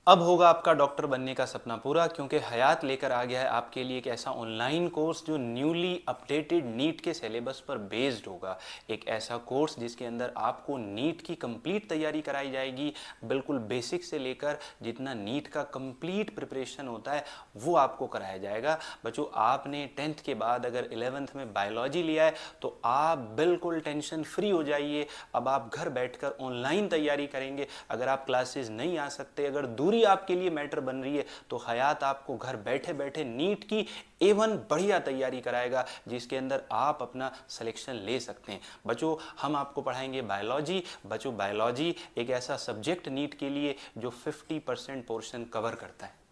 अब होगा आपका डॉक्टर बनने का सपना पूरा, क्योंकि हयात लेकर आ गया है आपके लिए एक ऐसा ऑनलाइन कोर्स जो न्यूली अपडेटेड नीट के सिलेबस पर बेस्ड होगा। एक ऐसा कोर्स जिसके अंदर आपको नीट की कंप्लीट तैयारी कराई जाएगी, बिल्कुल बेसिक से लेकर जितना नीट का कंप्लीट प्रिपरेशन होता है वो आपको कराया जाएगा। बच्चों, आपने 10th के बाद अगर 11th में बायोलॉजी लिया है तो आप बिल्कुल टेंशन फ्री हो जाइए। अब आप घर बैठकर ऑनलाइन तैयारी करेंगे। अगर आप क्लासेस नहीं आ सकते, अगर दूरी आपके लिए मैटर बन रही है, तो हयात आपको घर बैठे बैठे नीट की A1 बढ़िया तैयारी कराएगा, जिसके अंदर आप अपना सिलेक्शन ले सकते हैं। बच्चों, हम आपको पढ़ाएंगे बायोलॉजी। बच्चों, बायोलॉजी एक ऐसा सब्जेक्ट नीट के लिए जो 50% पोर्शन कवर करता है।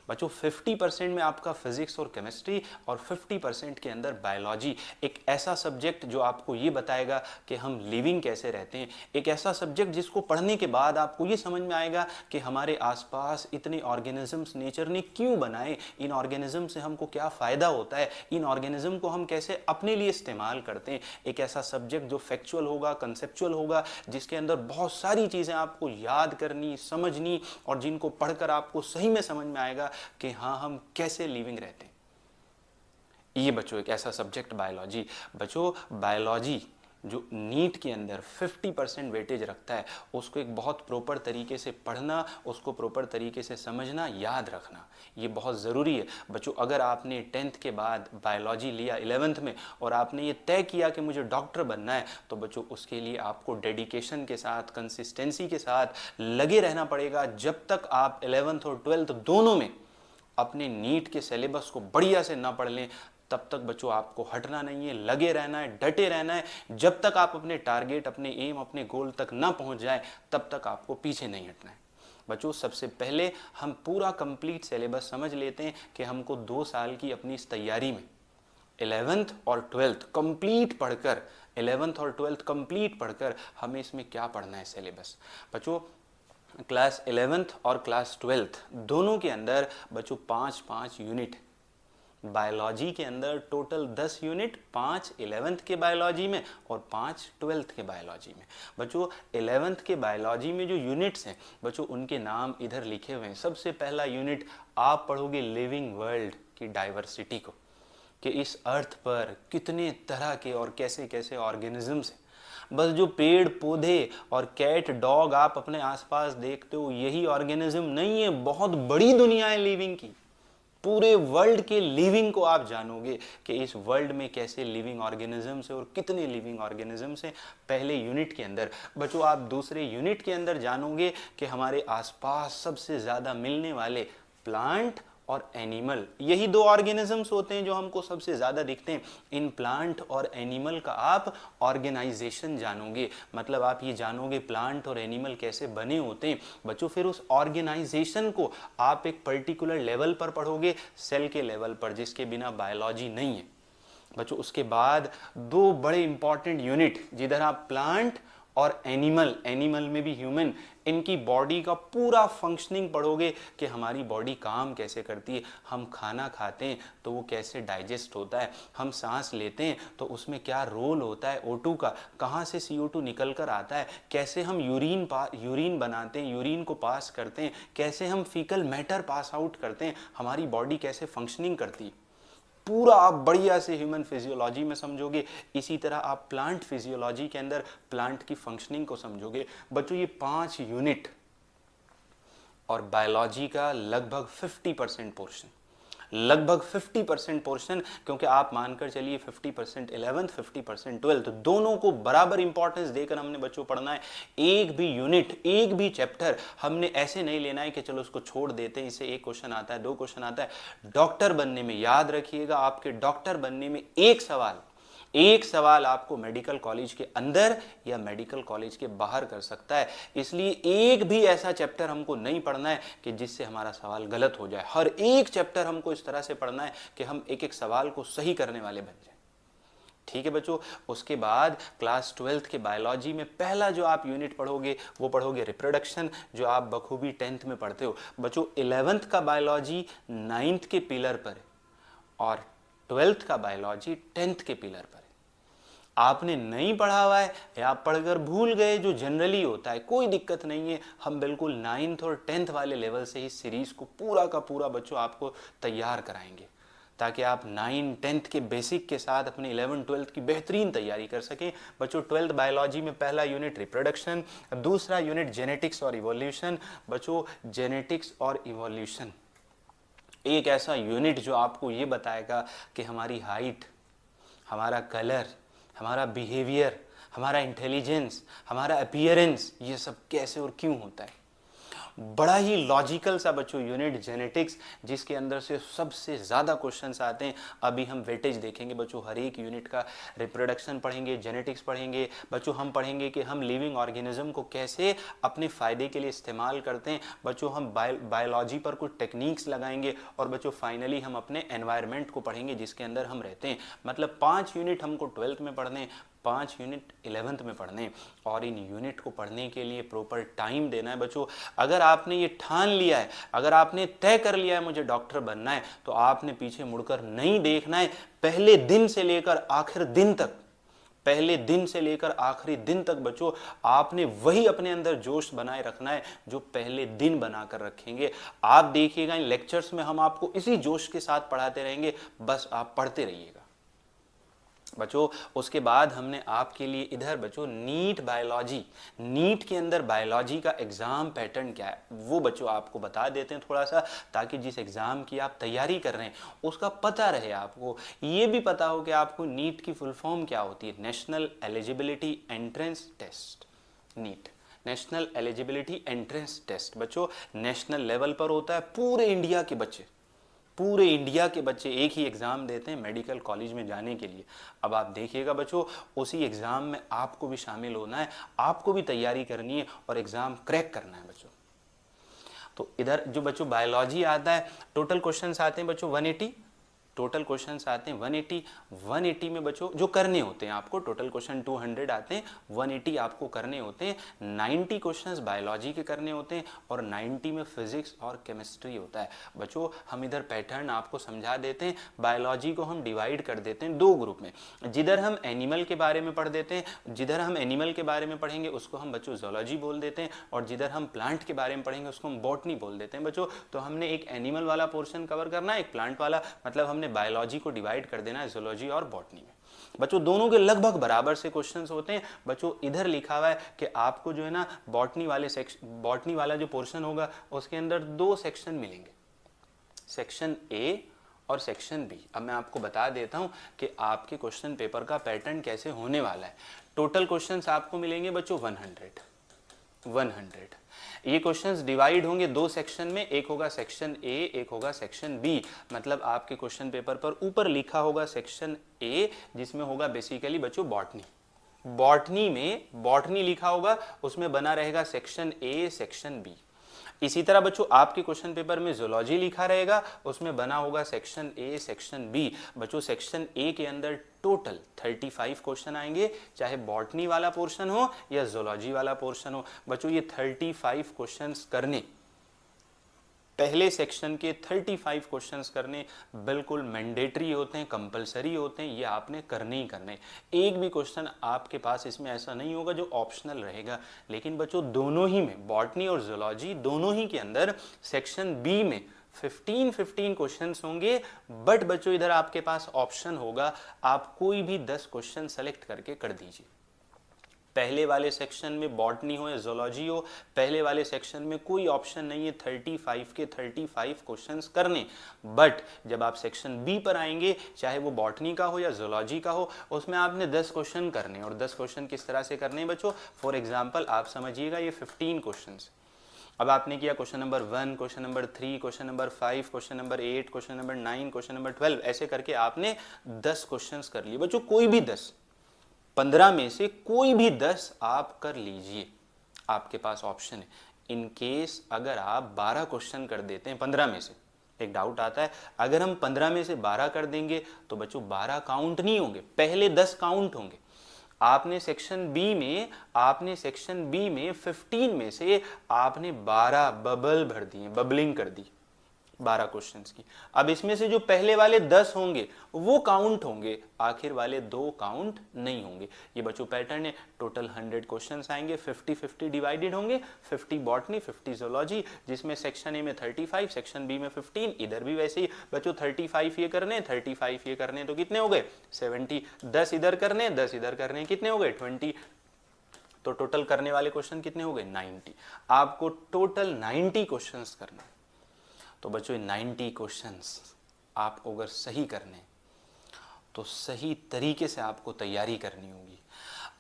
बच्चों, 50% में आपका फिजिक्स और केमिस्ट्री और 50% के अंदर बायोलॉजी, एक ऐसा सब्जेक्ट जो आपको ये बताएगा कि हम लिविंग कैसे रहते हैं। एक ऐसा सब्जेक्ट जिसको पढ़ने के बाद आपको ये समझ में आएगा कि हमारे आसपास इतने ऑर्गेनिजम्स नेचर ने क्यों बनाए, इन ऑर्गेनिज्म से हमको क्या फ़ायदा होता है, इन ऑर्गेनिज्म को हम कैसे अपने लिए इस्तेमाल करते हैं। एक ऐसा सब्जेक्ट जो फैक्चुअल होगा, कंसेप्चुअल होगा, जिसके अंदर बहुत सारी चीज़ें आपको याद करनी, समझनी, और जिनको पढ़कर आपको सही में समझ में आएगा कि हाँ, हम कैसे लिविंग रहते हैं। ये बच्चों एक ऐसा सब्जेक्ट बायोलॉजी। बच्चों, बायोलॉजी जो नीट के अंदर 50% वेटेज रखता है, उसको एक बहुत प्रॉपर तरीके से पढ़ना, उसको प्रॉपर तरीके से समझना, याद रखना, ये बहुत ज़रूरी है। बच्चों, अगर आपने 10th के बाद बायोलॉजी लिया 11th में और आपने ये तय किया कि मुझे डॉक्टर बनना है, तो बच्चों उसके लिए आपको डेडिकेशन के साथ, कंसिस्टेंसी के साथ लगे रहना पड़ेगा। जब तक आप 11th और 12th दोनों में अपने नीट के सिलेबस को बढ़िया से ना पढ़ लें, तब तक बच्चों आपको हटना नहीं है, लगे रहना है, डटे रहना है। जब तक आप अपने टारगेट, अपने एम, अपने गोल तक ना पहुंच जाए, तब तक आपको पीछे नहीं हटना है। बच्चों, सबसे पहले हम पूरा कंप्लीट सिलेबस समझ लेते हैं कि हमको 2 साल की अपनी इस तैयारी में 11th और 12th कंप्लीट पढ़कर, 11th और 12th कंप्लीट पढ़कर हमें इसमें क्या पढ़ना है सिलेबस। बच्चों, क्लास 11th और क्लास 12th दोनों के अंदर बच्चों 5-5 यूनिट, बायोलॉजी के अंदर टोटल 10 यूनिट, 5 11th के बायोलॉजी में और 5 12th के बायोलॉजी में। बच्चों, 11th के बायोलॉजी में जो यूनिट्स हैं बच्चों, उनके नाम इधर लिखे हुए हैं। सबसे पहला यूनिट आप पढ़ोगे लिविंग वर्ल्ड की डाइवर्सिटी को, कि इस अर्थ पर कितने तरह के और कैसे कैसे ऑर्गेनिजम्स हैं। बस जो पेड़ पौधे और कैट डॉग आप अपने आसपास देखते हो, यही ऑर्गेनिज्म नहीं है, बहुत बड़ी दुनिया है लिविंग की। पूरे वर्ल्ड के लिविंग को आप जानोगे कि इस वर्ल्ड में कैसे लिविंग ऑर्गेनिजम्स है और कितने लिविंग ऑर्गेनिजम्स हैं पहले यूनिट के अंदर। बच्चों, आप दूसरे यूनिट के अंदर जानोगे कि हमारे आसपास सबसे ज़्यादा मिलने वाले प्लांट और एनिमल, यही 2 ऑर्गेनिजम्स होते हैं जो हमको सबसे ज़्यादा दिखते हैं। इन प्लांट और एनिमल का आप ऑर्गेनाइजेशन जानोगे, मतलब आप ये जानोगे प्लांट और एनिमल कैसे बने होते हैं। बच्चों, फिर उस ऑर्गेनाइजेशन को आप एक पर्टिकुलर लेवल पर पढ़ोगे, सेल के लेवल पर, जिसके बिना बायोलॉजी नहीं है। बच्चों, उसके बाद 2 बड़े इंपॉर्टेंट यूनिट, जिधर आप प्लांट और एनिमल, एनिमल में भी ह्यूमन, इनकी बॉडी का पूरा फंक्शनिंग पढ़ोगे कि हमारी बॉडी काम कैसे करती है। हम खाना खाते हैं तो वो कैसे डाइजेस्ट होता है, हम सांस लेते हैं तो उसमें क्या रोल होता है O2 का, कहाँ से CO2 निकल कर आता है, कैसे हम यूरिन बनाते हैं, यूरिन को पास करते हैं, कैसे हम फीकल मैटर पास आउट करते हैं, हमारी बॉडी कैसे फंक्शनिंग करती है। पूरा आप बढ़िया से ह्यूमन फिजियोलॉजी में समझोगे। इसी तरह आप प्लांट फिजियोलॉजी के अंदर प्लांट की फंक्शनिंग को समझोगे। बच्चों, ये 5 यूनिट और बायोलॉजी का लगभग 50% पोर्शन, लगभग 50% पोर्शन, क्योंकि आप मानकर चलिए 50% 11th, 50% 12th, दोनों को बराबर इंपॉर्टेंस देकर हमने बच्चों पढ़ना है। एक भी यूनिट, एक भी चैप्टर हमने ऐसे नहीं लेना है कि चलो उसको छोड़ देते हैं, इससे 1 क्वेश्चन आता है, 2 क्वेश्चन आता है। डॉक्टर बनने में, याद रखिएगा, आपके डॉक्टर बनने में एक सवाल आपको मेडिकल कॉलेज के अंदर या मेडिकल कॉलेज के बाहर कर सकता है। इसलिए एक भी ऐसा चैप्टर हमको नहीं पढ़ना है कि जिससे हमारा सवाल गलत हो जाए। हर एक चैप्टर हमको इस तरह से पढ़ना है कि हम एक एक सवाल को सही करने वाले बन जाए। ठीक है बच्चों, उसके बाद क्लास 12th के बायोलॉजी में पहला जो आप यूनिट पढ़ोगे वो पढ़ोगे रिप्रोडक्शन, जो आप बखूबी 10th में पढ़ते हो। बच्चों, 11th का बायोलॉजी 9th के पिलर पर है और 12th का बायोलॉजी 10th के पिलर पर है। आपने नहीं पढ़ा हुआ है या आप पढ़कर भूल गए, जो जनरली होता है, कोई दिक्कत नहीं है। हम बिल्कुल 9th और 10th वाले लेवल से ही सीरीज़ को पूरा का पूरा बच्चों आपको तैयार कराएंगे, ताकि आप 9 10th के बेसिक के साथ अपने 11 12th की बेहतरीन तैयारी कर सकें। बच्चों 12th बायोलॉजी में पहला यूनिट रिप्रोडक्शन, दूसरा यूनिट जेनेटिक्स और इवोल्यूशन। बच्चों जेनेटिक्स और इवोल्यूशन एक ऐसा यूनिट जो आपको ये बताएगा कि हमारी हाइट, हमारा कलर, हमारा बिहेवियर, हमारा इंटेलिजेंस, हमारा अपीयरेंस, ये सब कैसे और क्यों होता है। बड़ा ही लॉजिकल सा बच्चों यूनिट जेनेटिक्स, जिसके अंदर से सबसे ज़्यादा क्वेश्चंस आते हैं। अभी हम वेटेज देखेंगे बच्चों, हर एक यूनिट का रिप्रोडक्शन पढ़ेंगे, जेनेटिक्स पढ़ेंगे बच्चों, हम पढ़ेंगे कि हम लिविंग ऑर्गेनिज्म को कैसे अपने फ़ायदे के लिए इस्तेमाल करते हैं बच्चों, हम बायोलॉजी पर कुछ टेक्निक्स लगाएंगे, और बच्चों फाइनली हम अपने एनवायरनमेंट को पढ़ेंगे जिसके अंदर हम रहते हैं। मतलब 5 यूनिट हमको 12th में पढ़ने, 5 यूनिट 11th में पढ़ने, और इन यूनिट को पढ़ने के लिए प्रॉपर टाइम देना है बच्चों। अगर आपने ये ठान लिया है, अगर आपने तय कर लिया है मुझे डॉक्टर बनना है, तो आपने पीछे मुड़कर नहीं देखना है। पहले दिन से लेकर आखिर दिन तक, पहले दिन से लेकर आखिरी दिन तक बच्चों आपने वही अपने अंदर जोश बनाए रखना है जो पहले दिन बनाकर रखेंगे। आप देखिएगा इन लेक्चर्स में हम आपको इसी जोश के साथ पढ़ाते रहेंगे, बस आप पढ़ते रहिएगा बच्चों। उसके बाद हमने आपके लिए इधर बच्चों नीट बायोलॉजी, नीट के अंदर बायोलॉजी का एग्ज़ाम पैटर्न क्या है वो बच्चों आपको बता देते हैं थोड़ा सा, ताकि जिस एग्ज़ाम की आप तैयारी कर रहे हैं उसका पता रहे आपको। ये भी पता हो कि आपको नीट की फुल फॉर्म क्या होती है, national eligibility entrance test. NEET national eligibility entrance test बच्चों नेशनल लेवल पर होता है। पूरे इंडिया के बच्चे, पूरे इंडिया के बच्चे एक ही एग्ज़ाम देते हैं मेडिकल कॉलेज में जाने के लिए। अब आप देखिएगा बच्चों, उसी एग्ज़ाम में आपको भी शामिल होना है, आपको भी तैयारी करनी है और एग्ज़ाम क्रैक करना है बच्चों। तो इधर जो बच्चों बायोलॉजी आता है, टोटल क्वेश्चंस आते हैं बच्चों 180, टोटल क्वेश्चंस आते हैं 180 में बच्चों जो करने होते हैं आपको, टोटल क्वेश्चन 200 आते हैं, 180 आपको करने होते हैं। 90 क्वेश्चंस बायोलॉजी के करने होते हैं और 90 में फिजिक्स और केमिस्ट्री होता है बच्चों। हम इधर पैटर्न आपको समझा देते हैं। बायोलॉजी को हम डिवाइड कर देते हैं 2 ग्रुप में, जिधर हम एनिमल के बारे में पढ़ देते हैं, जिधर हम एनिमल के बारे में पढ़ेंगे उसको हम बच्चों जूलॉजी बोल देते हैं, और जिधर हम प्लांट के बारे में पढ़ेंगे उसको हम बॉटनी बोल देते हैं बच्चों। तो हमने एक एनिमल वाला पोर्शन कवर करना है, एक प्लांट वाला, मतलब हमने बायोलॉजी को डिवाइड कर देना है जूलॉजी और बॉटनी में बच्चों। दोनों के लगभग बराबर से क्वेश्चंस होते हैं बच्चों। इधर लिखा हुआ है कि आपको जो है ना बॉटनी वाला जो पोर्शन होगा उसके अंदर 2 सेक्शन मिलेंगे, सेक्शन ए और सेक्शन बी। अब मैं आपको बता देता हूं कि आपके क्वेश्चन पेपर का पैटर्न कैसे होने वाला है। टोटल क्वेश्चंस आपको मिलेंगे बच्चों 100। ये क्वेश्चंस डिवाइड होंगे 2 सेक्शन में, एक होगा सेक्शन ए, एक होगा सेक्शन बी। मतलब आपके क्वेश्चन पेपर पर ऊपर लिखा होगा सेक्शन ए, जिसमें होगा बेसिकली बच्चों बॉटनी। बॉटनी में बॉटनी लिखा होगा, उसमें बना रहेगा सेक्शन ए, सेक्शन बी। इसी तरह बच्चों आपके क्वेश्चन पेपर में जूलॉजी लिखा रहेगा, उसमें बना होगा सेक्शन ए, सेक्शन बी। बच्चों सेक्शन ए के अंदर टोटल 35 क्वेश्चन आएंगे, चाहे बॉटनी वाला पोर्शन हो या जूलॉजी वाला पोर्शन हो बच्चों। ये 35 क्वेश्चंस करने, पहले सेक्शन के 35 क्वेश्चंस करने बिल्कुल मैंडेटरी होते हैं, कंपलसरी होते हैं, ये आपने करने ही करने। एक भी क्वेश्चन आपके पास इसमें ऐसा नहीं होगा जो ऑप्शनल रहेगा। लेकिन बच्चों दोनों ही में, बॉटनी और जूलॉजी दोनों ही के अंदर सेक्शन बी में 15 क्वेश्चंस होंगे। बट बच्चों इधर आपके पास ऑप्शन होगा, आप कोई भी 10 क्वेश्चन सेलेक्ट करके कर दीजिए। पहले वाले सेक्शन में बॉटनी हो या जूलॉजी हो, पहले वाले सेक्शन में कोई ऑप्शन नहीं है 35 के 35 क्वेश्चंस करने। बट जब आप सेक्शन बी पर आएंगे, चाहे वो बॉटनी का हो या जूलॉजी का हो, उसमें आपने 10 क्वेश्चन करने। और 10 क्वेश्चन किस तरह से करने बच्चों, फॉर एग्जाम्पल आप समझिएगा ये 15 क्वेश्चन। अब आपने किया question number 1, question number 3, question number 5, question number 8, question number 9, question number 12, ऐसे करके आपने 10 क्वेश्चन कर लिए बच्चों। कोई भी 10, 15 में से कोई भी 10 आप कर लीजिए, आपके पास ऑप्शन है। इन केस अगर आप 12 क्वेश्चन कर देते हैं 15 में से, एक डाउट आता है, अगर हम 15 में से 12 कर देंगे तो बच्चों 12 काउंट नहीं होंगे, पहले 10 काउंट होंगे। आपने सेक्शन बी में 15 में से आपने 12 बबल भर दिए, बबलिंग कर दी। 12 क्वेश्चंस की। अब इसमें से जो पहले वाले 10 होंगे वो काउंट होंगे, आखिर वाले 2 काउंट नहीं होंगे। ये बच्चों पैटर्न है। टोटल 100 क्वेश्चंस आएंगे, 50-50 डिवाइडेड होंगे, 50 बॉटनी, 50 जोलॉजी, जिसमें सेक्शन ए में 35, सेक्शन बी में 15। इधर भी वैसे ही बच्चों 35 ये करने, 35 ये करने, तो कितने हो गए 70। 10 इधर करने, 10 इधर करने, कितने हो गए 20। तो टोटल करने वाले क्वेश्चन कितने हो गए 90। आपको टोटल 90 क्वेश्चंस करना। तो बच्चों 90 क्वेश्चंस आपको अगर सही करने तो सही तरीके से आपको तैयारी करनी होगी।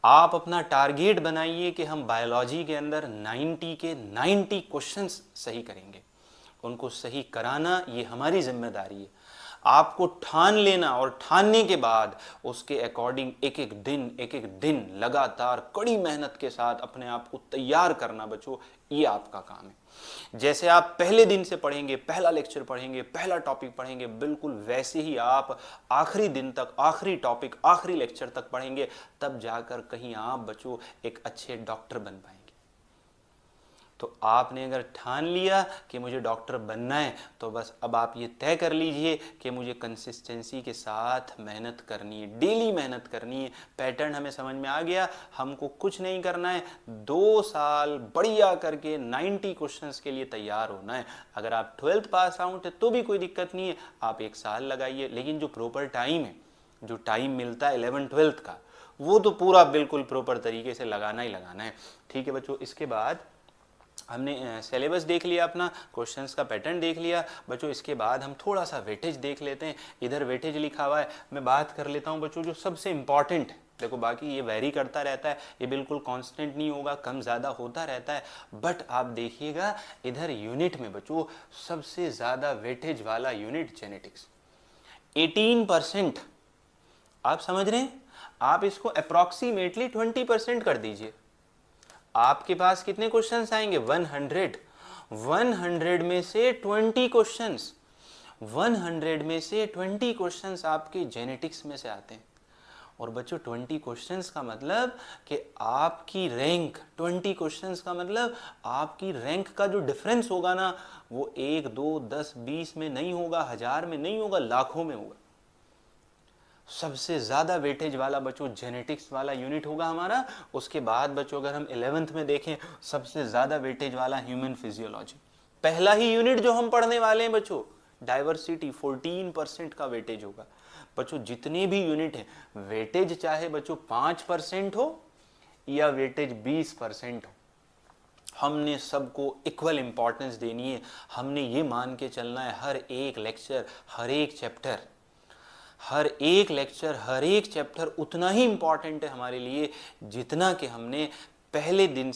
आप अपना टारगेट बनाइए कि हम बायोलॉजी के अंदर 90 के 90 क्वेश्चंस सही करेंगे। उनको सही कराना ये हमारी जिम्मेदारी है। आपको ठान लेना और ठानने के बाद उसके अकॉर्डिंग एक एक दिन लगातार कड़ी मेहनत के साथ अपने आप को तैयार करना बच्चों, ये आपका काम है। जैसे आप पहले दिन से पढ़ेंगे, पहला लेक्चर पढ़ेंगे, पहला टॉपिक पढ़ेंगे, बिल्कुल वैसे ही आप आखिरी दिन तक, आखिरी टॉपिक, आखिरी लेक्चर तक पढ़ेंगे, तब जाकर कहीं आप बच्चों एक अच्छे डॉक्टर बन पाएंगे। तो आपने अगर ठान लिया कि मुझे डॉक्टर बनना है, तो बस अब आप ये तय कर लीजिए कि मुझे कंसिस्टेंसी के साथ मेहनत करनी है, डेली मेहनत करनी है। पैटर्न हमें समझ में आ गया, हमको कुछ नहीं करना है, 2 साल बढ़िया करके 90 क्वेश्चंस के लिए तैयार होना है। अगर आप 12th पास आउट है तो भी कोई दिक्कत नहीं है, आप 1 साल लगाइए, लेकिन जो प्रॉपर टाइम है, जो टाइम मिलता है 11th-12th का, वो तो पूरा बिल्कुल प्रॉपर तरीके से लगाना ही लगाना है। ठीक है बच्चों, इसके बाद हमने सिलेबस देख लिया, अपना क्वेश्चंस का पैटर्न देख लिया बच्चों। इसके बाद हम थोड़ा सा वेटेज देख लेते हैं। इधर वेटेज लिखा हुआ है, मैं बात कर लेता हूं बच्चों जो सबसे इंपॉर्टेंट। देखो बाकी ये वेरी करता रहता है, ये बिल्कुल कांस्टेंट नहीं होगा, कम ज़्यादा होता रहता है। बट आप देखिएगा इधर यूनिट में बच्चों सबसे ज़्यादा वेटेज वाला यूनिट जेनेटिक्स, 18%। आप समझ रहे हैं? आप इसको अप्रॉक्सीमेटली 20% कर दीजिए। आपके पास कितने क्वेश्चंस आएंगे 100। 100 में से 20 क्वेश्चंस, 100 में से 20 क्वेश्चंस आपके जेनेटिक्स में से आते हैं। और बच्चों 20 क्वेश्चंस का मतलब कि आपकी रैंक, 20 क्वेश्चंस का मतलब आपकी रैंक का जो डिफरेंस होगा ना, वो 1, 2, 10, 20 में नहीं होगा, 1000 में नहीं होगा, लाखों में होगा। सबसे ज़्यादा वेटेज वाला बच्चों जेनेटिक्स वाला यूनिट होगा हमारा। उसके बाद बच्चों अगर हम 11th में देखें, सबसे ज़्यादा वेटेज वाला ह्यूमन फिजियोलॉजी, पहला ही यूनिट जो हम पढ़ने वाले हैं बच्चों, डाइवर्सिटी, 14% का वेटेज होगा। बच्चों जितने भी यूनिट हैं, वेटेज चाहे बच्चों 5% हो या वेटेज 20% हो, हमने सबको इक्वल इंपॉर्टेंस देनी है। हमने ये मान के चलना है हर एक लेक्चर, हर एक चैप्टर, हर एक लेक्चर, हर एक चैप्टर उतना ही इंपॉर्टेंट है हमारे लिए जितना कि हमने पहले दिन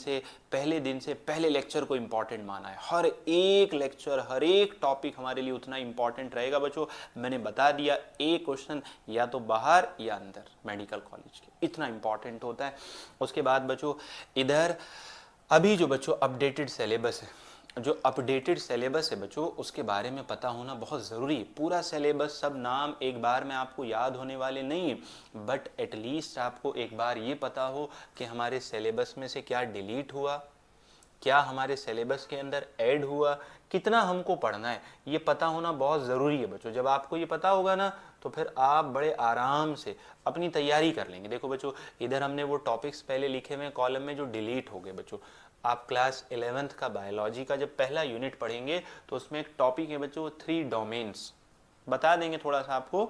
से पहले लेक्चर को इंपॉर्टेंट माना है। हर एक लेक्चर, हर एक टॉपिक हमारे लिए उतना इंपॉर्टेंट रहेगा बच्चों। मैंने बता दिया, एक क्वेश्चन या तो बाहर या अंदर मेडिकल कॉलेज के, इतना इंपॉर्टेंट होता है। उसके बाद बच्चों इधर अभी जो बच्चों अपडेटेड सिलेबस है, जो अपडेटेड सिलेबस है बच्चों, उसके बारे में पता होना बहुत ज़रूरी है। पूरा सिलेबस, सब नाम एक बार में आपको याद होने वाले नहीं है, बट एटलीस्ट आपको एक बार ये पता हो कि हमारे सिलेबस में से क्या डिलीट हुआ, क्या हमारे सिलेबस के अंदर ऐड हुआ, कितना हमको पढ़ना है, ये पता होना बहुत ज़रूरी है बच्चों। जब आपको ये पता होगा ना, तो फिर आप बड़े आराम से अपनी तैयारी कर लेंगे। देखो बच्चों, इधर हमने वो टॉपिक्स पहले लिखे हुए कॉलम में जो डिलीट हो गए बच्चों। आप क्लास 11th का बायोलॉजी का जब पहला यूनिट पढ़ेंगे तो उसमें एक टॉपिक है बच्चों 3 डोमेन्स, बता देंगे थोड़ा सा आपको।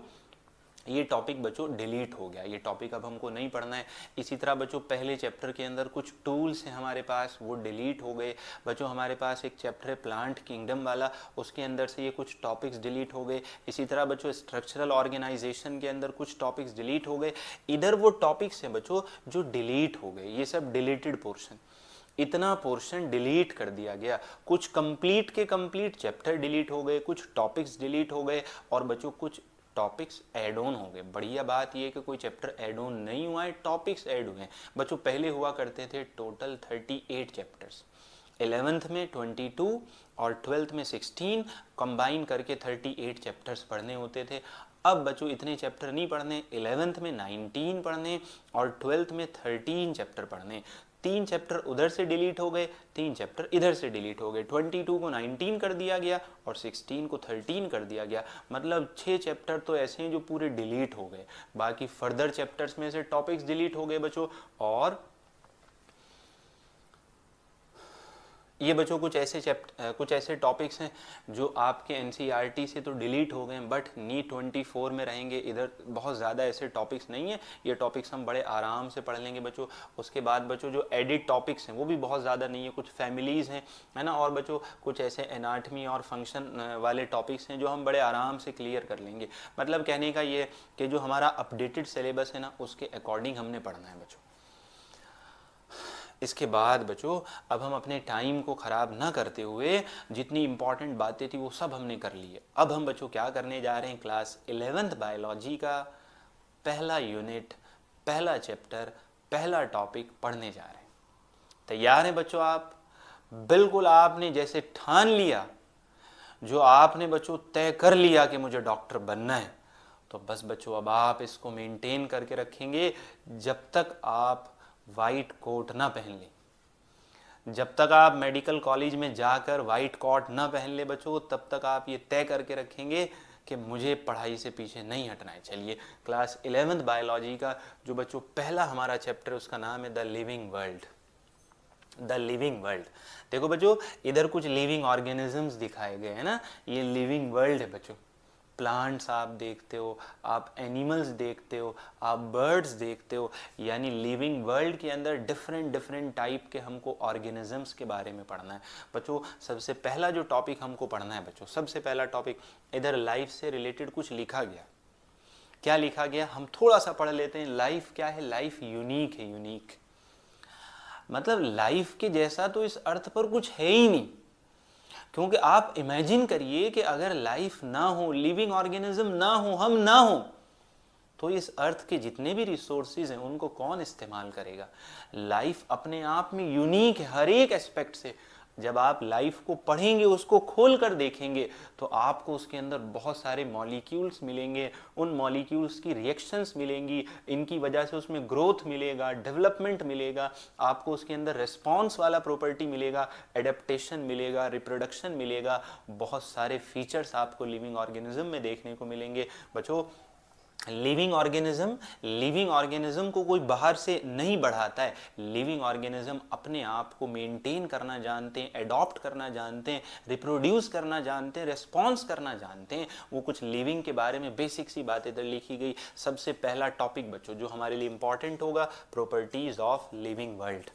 ये टॉपिक बच्चों डिलीट हो गया, ये टॉपिक अब हमको नहीं पढ़ना है। इसी तरह बच्चों पहले चैप्टर के अंदर कुछ टूल्स हैं हमारे पास, वो डिलीट हो गए बच्चों। हमारे पास एक चैप्टर है प्लांट किंगडम वाला, उसके अंदर से ये कुछ टॉपिक्स डिलीट हो गए। इसी तरह बच्चों स्ट्रक्चरल ऑर्गेनाइजेशन के अंदर कुछ टॉपिक्स डिलीट हो गए। इधर वो टॉपिक्स हैं बच्चों जो डिलीट हो गए, ये सब डिलीटेड पोर्शन, इतना पोर्शन डिलीट कर दिया गया। कुछ कंप्लीट के कंप्लीट चैप्टर डिलीट हो गए, कुछ टॉपिक्स डिलीट हो गए, और बच्चों कुछ टॉपिक्स ऐड ऑन हो गए। बढ़िया बात ये कि कोई चैप्टर ऐड ऑन नहीं हुआ है, टॉपिक्स ऐड हुए हैं बच्चों। पहले हुआ करते थे टोटल 38 चैप्टर्स, 11th में 22 और 12th में 16, कंबाइन करके 38 चैप्टर्स पढ़ने होते थे। अब बच्चों इतने चैप्टर नहीं पढ़ने, 11th में 19 पढ़ने और 12th में 13 चैप्टर पढ़ने। 3 चैप्टर उधर से डिलीट हो गए, 3 चैप्टर इधर से डिलीट हो गए, 22 को 19 कर दिया गया और 16 को 13 कर दिया गया। मतलब 6 चैप्टर तो ऐसे हैं जो पूरे डिलीट हो गए। बाकी फर्दर चैप्टर्स में से टॉपिक्स डिलीट हो गए बच्चों। और ये बच्चों कुछ ऐसे टॉपिक्स हैं जो आपके एनसीईआरटी से तो डिलीट हो गए बट नीट 24 में रहेंगे। इधर बहुत ज़्यादा ऐसे टॉपिक्स नहीं है, ये टॉपिक्स हम बड़े आराम से पढ़ लेंगे बच्चों। उसके बाद बच्चों जो एडिट टॉपिक्स हैं वो भी बहुत ज़्यादा नहीं है, कुछ फैमिलीज़ हैं, है ना। और बच्चों कुछ ऐसे एनाटमी और फंक्शन वाले टॉपिक्स हैं जो हम बड़े आराम से क्लियर कर लेंगे। मतलब कहने का ये कि जो हमारा अपडेटेड सिलेबस है ना उसके अकॉर्डिंग हमने पढ़ना है बच्चों। इसके बाद बच्चों अब हम अपने टाइम को ख़राब ना करते हुए जितनी इंपॉर्टेंट बातें थी वो सब हमने कर ली है। अब हम बच्चों क्या करने जा रहे हैं, क्लास 11th बायोलॉजी का पहला यूनिट, पहला चैप्टर, पहला टॉपिक पढ़ने जा रहे हैं। तैयार हैं बच्चों आप? बिल्कुल आपने जैसे ठान लिया, जो आपने बच्चों तय कर लिया कि मुझे डॉक्टर बनना है, तो बस बच्चों अब आप इसको मेंटेन करके रखेंगे जब तक आप वाइट कोट ना पहन लें। जब तक आप मेडिकल कॉलेज में जाकर वाइट कोट ना पहन ले बच्चों, तब तक आप ये तय करके रखेंगे कि मुझे पढ़ाई से पीछे नहीं हटना है। चलिए क्लास 11th बायोलॉजी का जो बच्चों पहला हमारा चैप्टर उसका नाम है the living world. The living world. देखो बच्चों इधर कुछ लिविंग ऑर्गेनिजम्स दिखाए गए हैं ना, ये लिविंग वर्ल्ड है बच्चों। प्लांट्स आप देखते हो, आप एनिमल्स देखते हो, आप बर्ड्स देखते हो, यानी लिविंग वर्ल्ड के अंदर डिफरेंट टाइप के हमको ऑर्गेनिजम्स के बारे में पढ़ना है बच्चों। सबसे पहला जो टॉपिक हमको पढ़ना है बच्चों, सबसे पहला टॉपिक इधर लाइफ से रिलेटेड कुछ लिखा गया। क्या लिखा गया हम थोड़ा सा पढ़ लेते हैं। लाइफ क्या है? लाइफ यूनिक है। यूनिक मतलब लाइफ के जैसा तो इस अर्थ पर कुछ है ही नहीं। क्योंकि आप इमेजिन करिए कि अगर लाइफ ना हो, लिविंग ऑर्गेनिज्म ना हो, हम ना हो, तो इस अर्थ के जितने भी रिसोर्सेज हैं उनको कौन इस्तेमाल करेगा। लाइफ अपने आप में यूनिक है हर एक एस्पेक्ट से। जब आप लाइफ को पढ़ेंगे, उसको खोल कर देखेंगे, तो आपको उसके अंदर बहुत सारे मॉलिक्यूल्स मिलेंगे, उन मॉलिक्यूल्स की रिएक्शंस मिलेंगी, इनकी वजह से उसमें ग्रोथ मिलेगा, डेवलपमेंट मिलेगा, आपको उसके अंदर रिस्पॉन्स वाला प्रॉपर्टी मिलेगा, एडेप्टेशन मिलेगा, रिप्रोडक्शन मिलेगा, बहुत सारे फीचर्स आपको लिविंग ऑर्गेनिज्म में देखने को मिलेंगे बच्चों। लिविंग ऑर्गेनिज्म को कोई बाहर से नहीं बढ़ाता है। लिविंग ऑर्गेनिज्म अपने आप को मेंटेन करना जानते हैं, एडॉप्ट करना जानते हैं, रिप्रोड्यूस करना जानते हैं, रिस्पॉन्स करना जानते हैं। वो कुछ लिविंग के बारे में बेसिक सी बातें इधर लिखी गई। सबसे पहला टॉपिक बच्चों जो हमारे लिए इंपॉर्टेंट होगा, प्रॉपर्टीज ऑफ लिविंग वर्ल्ड,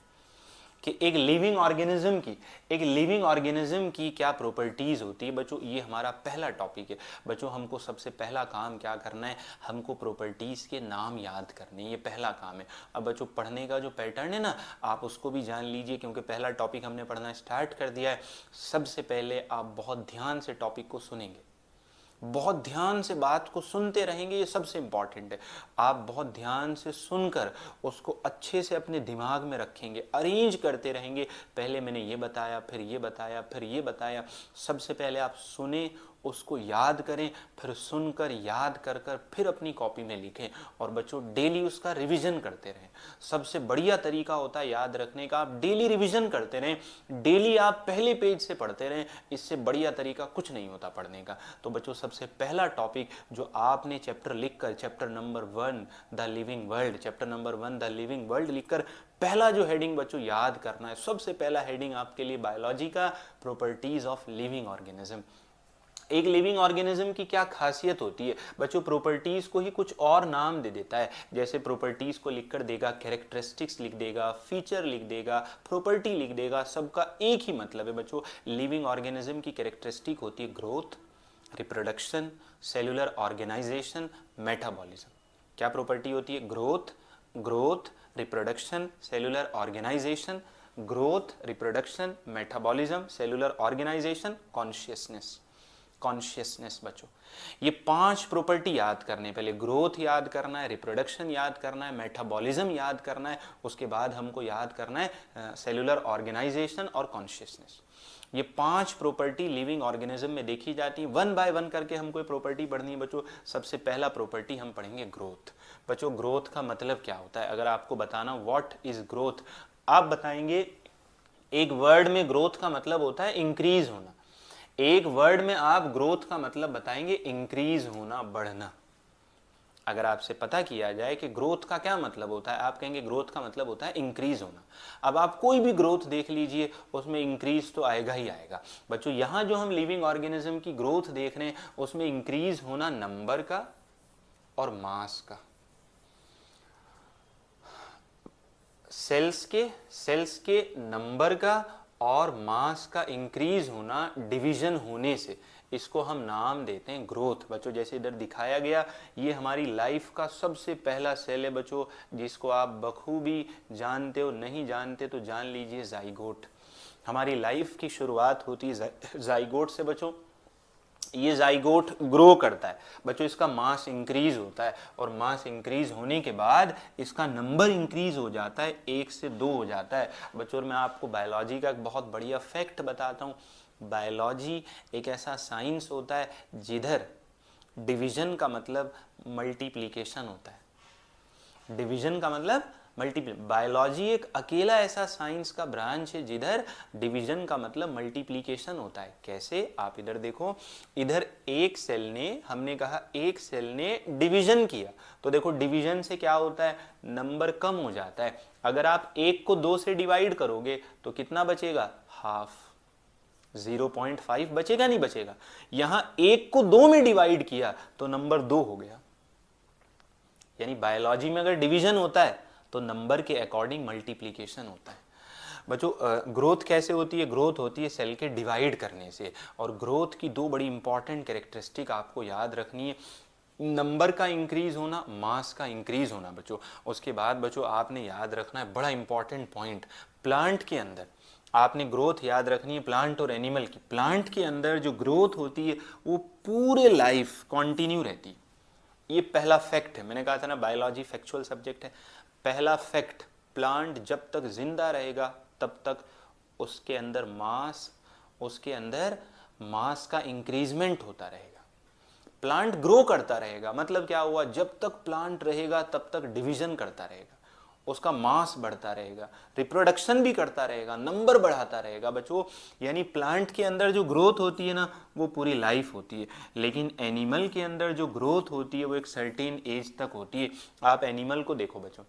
कि एक लिविंग ऑर्गेनिज्म की क्या प्रॉपर्टीज होती है बच्चों। ये हमारा पहला टॉपिक है बच्चों। हमको सबसे पहला काम क्या करना है, हमको प्रॉपर्टीज के नाम याद करने, ये पहला काम है। अब बच्चों पढ़ने का जो पैटर्न है ना, आप उसको भी जान लीजिए, क्योंकि पहला टॉपिक हमने पढ़ना स्टार्ट कर दिया है। सबसे पहले आप बहुत ध्यान से टॉपिक को सुनेंगे, बहुत ध्यान से बात को सुनते रहेंगे, ये सबसे इंपॉर्टेंट है। आप बहुत ध्यान से सुनकर उसको अच्छे से अपने दिमाग में रखेंगे, अरेंज करते रहेंगे। पहले मैंने ये बताया, फिर ये बताया, फिर ये बताया। सबसे पहले आप सुने, उसको याद करें, फिर सुनकर याद कर कर फिर अपनी कॉपी में लिखें, और बच्चों डेली उसका रिवीजन करते रहें। सबसे बढ़िया तरीका होता है याद रखने का, आप डेली रिवीजन करते रहें, डेली आप पहले पेज से पढ़ते रहें। इससे बढ़िया तरीका कुछ नहीं होता पढ़ने का। तो बच्चों सबसे पहला टॉपिक जो आपने चैप्टर लिखकर, chapter number 1 the living world, chapter number 1 the living world लिखकर पहला जो हेडिंग बच्चों याद करना है, सबसे पहला हेडिंग आपके लिए बायोलॉजी का, प्रॉपर्टीज ऑफ लिविंग ऑर्गेनिज्म। एक लिविंग ऑर्गेनिज्म की क्या खासियत होती है बच्चों, प्रॉपर्टीज को ही कुछ और नाम दे देता है। जैसे प्रॉपर्टीज को लिखकर देगा, कैरेक्टरिस्टिक्स लिख देगा, फीचर लिख देगा, प्रॉपर्टी लिख देगा, सबका एक ही मतलब है बच्चों। लिविंग ऑर्गेनिज्म की कैरेक्टरिस्टिक होती है growth, reproduction, cellular organisation, metabolism. क्या प्रॉपर्टी होती है? Growth, reproduction, cellular organisation, growth, reproduction, metabolism, cellular organisation, consciousness बच्चों। ये 5 प्रॉपर्टी याद करने, पहले ग्रोथ याद करना है, रिप्रोडक्शन याद करना है, मेटाबॉलिज्म याद करना है, उसके बाद हमको याद करना है सेलुलर ऑर्गेनाइजेशन और कॉन्शियसनेस। ये 5 प्रॉपर्टी लिविंग ऑर्गेनिज्म में देखी जाती है। 1 बाय 1 करके हमको ये प्रॉपर्टी पढ़नी है बच्चों। सबसे पहला प्रॉपर्टी हम पढ़ेंगे ग्रोथ। बच्चों ग्रोथ का मतलब क्या होता है, अगर आपको बताना व्हाट इज ग्रोथ, आप बताएंगे एक वर्ड में ग्रोथ का मतलब होता है इंक्रीज होना, एक वर्ड में आप ग्रोथ का मतलब बताएंगे इंक्रीज होना, बढ़ना। अगर आपसे पता किया जाए कि ग्रोथ का क्या मतलब होता है, आप कहेंगे ग्रोथ का मतलब होता है इंक्रीज होना। अब आप कोई भी ग्रोथ देख लीजिए, उसमें इंक्रीज तो आएगा ही आएगा। बच्चों यहाँ जो हम लिविंग ऑर्गेनिज्म की ग्रोथ देख रहे हैं, उसमें इंक्रीज होना नंबर का और मास का। सेल्स के नंबर का और मास का इंक्रीज होना डिवीजन होने से, इसको हम नाम देते हैं ग्रोथ। बच्चों जैसे इधर दिखाया गया, ये हमारी लाइफ का सबसे पहला सेल है बच्चों, जिसको आप बखूबी जानते हो, नहीं जानते तो जान लीजिए, जाइगोट। हमारी लाइफ की शुरुआत होती है जाइगोट से बच्चों। ये जाइगोट ग्रो करता है बच्चों, इसका मास इंक्रीज होता है और मास इंक्रीज होने के बाद इसका नंबर इंक्रीज हो जाता है, 1 से 2 हो जाता है। बच्चों मैं आपको बायोलॉजी का एक बहुत बढ़िया फैक्ट बताता हूँ। बायोलॉजी एक ऐसा साइंस होता है जिधर डिवीजन का मतलब मल्टीप्लिकेशन होता है। डिवीजन का मतलब बायोलॉजी एक अकेला ऐसा साइंस का ब्रांच है जिधर डिवीजन का मतलब मल्टीप्लिकेशन होता है। कैसे? आप इधर देखो, इधर एक सेल ने, हमने कहा एक सेल ने डिवीजन किया, तो देखो डिवीजन से क्या होता है, नंबर कम हो जाता है। अगर आप 1 को 2 से डिवाइड करोगे तो कितना बचेगा, हाफ, 0.5 बचेगा, नहीं बचेगा। यहां 1 को 2 में डिवाइड किया तो नंबर 2 हो गया। यानी बायोलॉजी में अगर डिवीजन होता है तो नंबर के अकॉर्डिंग मल्टीप्लिकेशन होता है। बच्चों ग्रोथ कैसे होती है? ग्रोथ होती है सेल के डिवाइड करने से। और ग्रोथ की 2 बड़ी इंपॉर्टेंट कैरेक्टरिस्टिक आपको याद रखनी है, नंबर का इंक्रीज होना, मास का इंक्रीज होना बच्चों। उसके बाद बच्चों आपने याद रखना है बड़ा इंपॉर्टेंट पॉइंट, प्लांट के अंदर आपने ग्रोथ याद रखनी है, प्लांट और एनिमल की। प्लांट के अंदर जो ग्रोथ होती है वो पूरे लाइफ कंटिन्यू रहती है। ये पहला फैक्ट है, मैंने कहा था ना बायोलॉजी फैक्चुअल सब्जेक्ट है। पहला फैक्ट, प्लांट जब तक जिंदा रहेगा तब तक उसके अंदर मास का इंक्रीजमेंट होता रहेगा, प्लांट ग्रो करता रहेगा। मतलब क्या हुआ, जब तक प्लांट रहेगा तब तक डिवीजन करता रहेगा, उसका मास बढ़ता रहेगा, रिप्रोडक्शन भी करता रहेगा, नंबर बढ़ाता रहेगा बच्चों। यानी प्लांट के अंदर जो ग्रोथ होती है ना वो पूरी लाइफ होती है। लेकिन एनिमल के अंदर जो ग्रोथ होती है वो एक सर्टेन एज तक होती है। आप एनिमल को देखो बच्चों,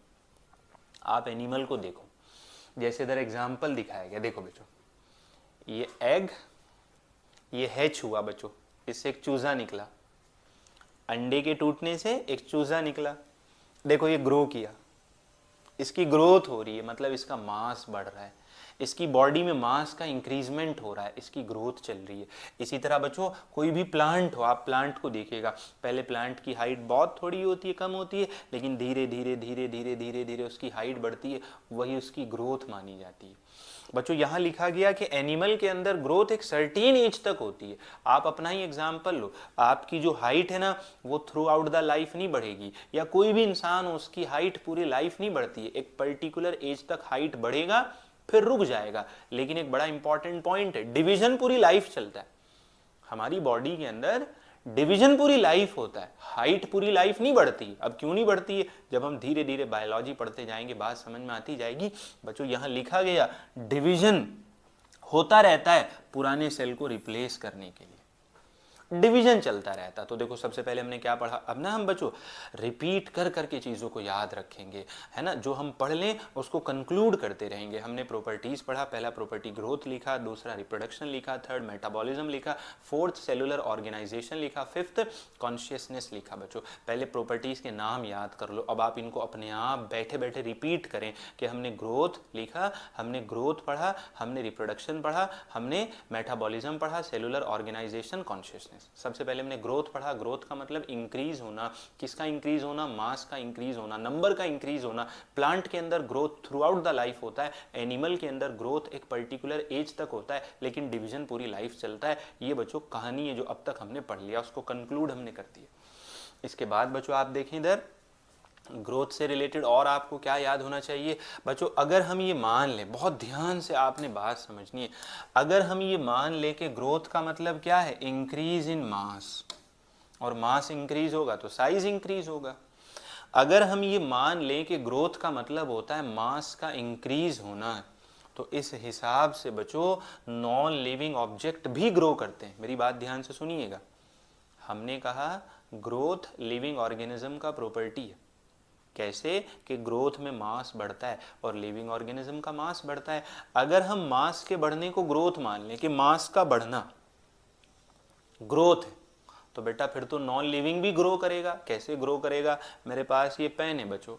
आप एनिमल को देखो, जैसे इधर एग्जाम्पल दिखाया गया, देखो बच्चों, ये एग, ये हैच हुआ बच्चों, इससे एक चूजा निकला, अंडे के टूटने से एक चूजा निकला, देखो ये ग्रो किया, इसकी ग्रोथ हो रही है, मतलब इसका मास बढ़ रहा है, इसकी बॉडी में मास का इंक्रीजमेंट हो रहा है, इसकी ग्रोथ चल रही है। इसी तरह बच्चों कोई भी प्लांट हो, आप प्लांट को देखिएगा, पहले प्लांट की हाइट बहुत थोड़ी होती है, कम होती है, लेकिन धीरे धीरे धीरे धीरे धीरे धीरे उसकी हाइट बढ़ती है, वही उसकी ग्रोथ मानी जाती है। बच्चों यहाँ लिखा गया कि एनिमल के अंदर ग्रोथ एक सर्टेन एज तक होती है। आप अपना ही एग्जाम्पल लो, आपकी जो हाइट है ना वो थ्रू आउट द लाइफ नहीं बढ़ेगी, या कोई भी इंसान हो उसकी हाइट पूरी लाइफ नहीं बढ़ती है, एक पर्टिकुलर एज तक हाइट बढ़ेगा फिर रुक जाएगा। लेकिन एक बड़ा इंपॉर्टेंट पॉइंट है, डिवीजन पूरी लाइफ चलता है। हमारी बॉडी के अंदर डिवीजन पूरी लाइफ होता है, हाइट पूरी लाइफ नहीं बढ़ती। अब क्यों नहीं बढ़ती है? जब हम धीरे धीरे बायोलॉजी पढ़ते जाएंगे बात समझ में आती जाएगी। बच्चों यहाँ लिखा गया डिवीजन होता रहता है पुराने सेल को रिप्लेस करने के लिए, डिवीजन चलता रहता। तो देखो सबसे पहले हमने क्या पढ़ा, अब ना हम बच्चों रिपीट कर करके चीज़ों को याद रखेंगे, है ना, जो हम पढ़ लें उसको कंक्लूड करते रहेंगे। हमने प्रॉपर्टीज पढ़ा, पहला प्रॉपर्टी ग्रोथ लिखा, दूसरा रिप्रोडक्शन लिखा, थर्ड मेटाबॉलिज्म लिखा, फोर्थ सेलुलर ऑर्गेनाइजेशन लिखा, फिफ्थ कॉन्शियसनेस लिखा। बच्चों पहले प्रॉपर्टीज के नाम याद कर लो, अब आप इनको अपने आप बैठे बैठे रिपीट करें कि हमने ग्रोथ लिखा, हमने ग्रोथ पढ़ा, हमने रिप्रोडक्शन पढ़ा, हमने मेटाबॉलिज्म पढ़ा, सेलुलर ऑर्गेनाइजेशन, कॉन्शियसनेस। सबसे पहले हमने ग्रोथ पढ़ा, ग्रोथ का मतलब इंक्रीज होना, किसका इंक्रीज होना, मास का इंक्रीज होना, नंबर का इंक्रीज होना। प्लांट के अंदर growth through out the life होता है, एनिमल के अंदर ग्रोथ एक पर्टिकुलर एज तक होता है, लेकिन डिवीजन पूरी लाइफ चलता है। ये बच्चों कहानी है जो अब तक हमने पढ़ लिया, उसको कंक्लूड हमने कर दिया। इसके बाद बच्चों आप देखें इधर ग्रोथ से रिलेटेड और आपको क्या याद होना चाहिए बच्चों, अगर हम ये मान लें, बहुत ध्यान से आपने बात समझनी है, अगर हम ये मान लें कि ग्रोथ का मतलब क्या है, इंक्रीज इन मास, और मास इंक्रीज होगा तो साइज इंक्रीज होगा। अगर हम ये मान लें कि ग्रोथ का मतलब होता है मास का इंक्रीज होना, तो इस हिसाब से बच्चों नॉन लिविंग ऑब्जेक्ट भी ग्रो करते हैं। मेरी बात ध्यान से सुनिएगा। हमने कहा ग्रोथ लिविंग ऑर्गेनिज्म का प्रॉपर्टी है। कैसे कि ग्रोथ में मास बढ़ता है और लिविंग ऑर्गेनिज्म का मास बढ़ता है। अगर हम मास के बढ़ने को ग्रोथ मान लें कि मास का बढ़ना ग्रोथ है, तो बेटा फिर तो नॉन लिविंग भी ग्रो करेगा। कैसे ग्रो करेगा? मेरे पास ये पेन है बच्चों,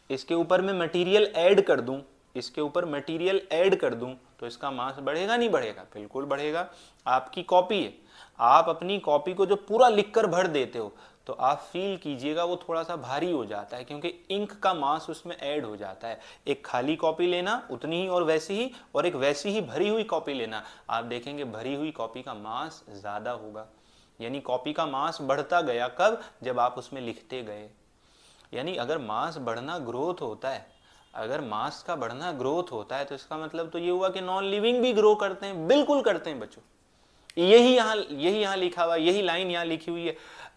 इसके ऊपर मैं मटेरियल ऐड कर दूं, इसके ऊपर मटेरियल ऐड कर दूं तो इसका मास बढ़ेगा नहीं बढ़ेगा? बिल्कुल बढ़ेगा। आपकी कॉपी है, आप अपनी कॉपी को जो पूरा लिखकर भर देते हो तो आप फील कीजिएगा वो थोड़ा सा भारी हो जाता है, क्योंकि इंक का मास उसमें ऐड हो जाता है। एक खाली कॉपी लेना उतनी ही और वैसी ही, और एक वैसी ही भरी हुई कॉपी लेना, आप देखेंगे भरी हुई कॉपी का मास ज़्यादा होगा। यानी कॉपी का मास बढ़ता गया। कब? जब आप उसमें लिखते गए। यानी अगर मास बढ़ना ग्रोथ होता है, अगर मास का बढ़ना ग्रोथ होता है, तो इसका मतलब तो ये हुआ कि नॉन लिविंग भी ग्रो करते हैं। बिल्कुल करते हैं बच्चों, यही यहाँ लिखा हुआ, यही लाइन यहाँ लिखी हुई है।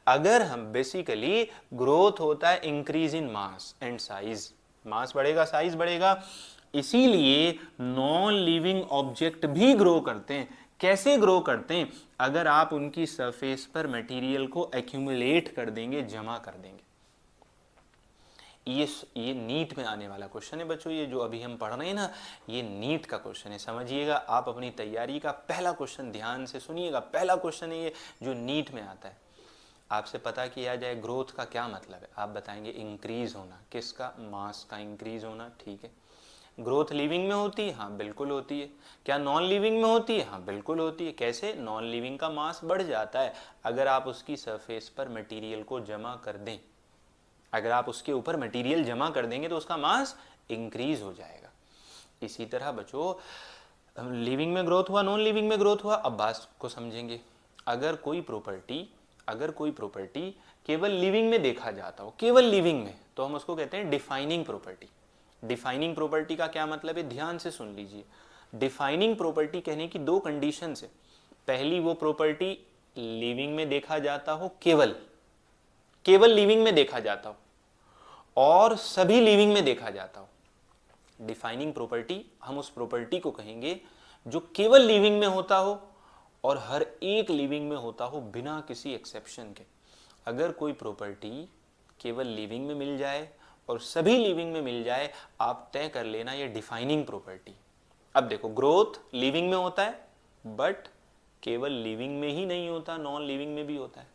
अगर हम बेसिकली ग्रोथ होता है increase in mass and size, mass बढ़ेगा साइज बढ़ेगा, इसीलिए नॉन लिविंग ऑब्जेक्ट भी ग्रो करते हैं। कैसे ग्रो करते हैं? अगर आप उनकी सरफेस पर मटेरियल को एक्यूमुलेट कर देंगे, जमा कर देंगे। ये नीट में आने वाला क्वेश्चन है बच्चों। ये जो अभी हम पढ़ रहे हैं ना, ये नीट का क्वेश्चन है, समझिएगा। आप अपनी तैयारी का पहला क्वेश्चन ध्यान से सुनिएगा। पहला क्वेश्चन है ये जो नीट में आता है। आपसे पता किया जाए ग्रोथ का क्या मतलब है, आप बताएंगे इंक्रीज होना। किसका? मास का इंक्रीज होना। ठीक है। ग्रोथ लिविंग में होती है? हाँ बिल्कुल होती है। क्या नॉन लिविंग में होती है? हाँ बिल्कुल होती है। कैसे? नॉन लिविंग का मास बढ़ जाता है अगर आप उसकी सरफेस पर मटेरियल को जमा कर दें। अगर आप उसके ऊपर मटेरियल जमा कर देंगे तो उसका मास इंक्रीज हो जाएगा। इसी तरह बच्चों लिविंग में ग्रोथ हुआ, नॉन लिविंग में ग्रोथ हुआ। अब बात को समझेंगे। अगर कोई प्रॉपर्टी केवल लिविंग में देखा जाता हो, केवल लिविंग में, तो हम उसको कहते हैं डिफाइनिंग प्रॉपर्टी। डिफाइनिंग प्रॉपर्टी का क्या मतलब है? ध्यान से सुन लीजिए। डिफाइनिंग प्रॉपर्टी कहने की दो कंडीशन है। पहली, वो प्रॉपर्टी लिविंग में देखा जाता हो, केवल लिविंग में देखा जाता हो, और सभी लिविंग में देखा जाता हो। डिफाइनिंग प्रॉपर्टी, हम उस प्रॉपर्टी को कहेंगे जो केवल लिविंग में होता हो और हर एक लिविंग में होता हो बिना किसी एक्सेप्शन के। अगर कोई प्रॉपर्टी केवल लिविंग में मिल जाए और सभी लिविंग में मिल जाए, आप तय कर लेना ये डिफाइनिंग प्रॉपर्टी। अब देखो, ग्रोथ लिविंग में होता है, बट केवल लिविंग में ही नहीं होता, नॉन लिविंग में भी होता है।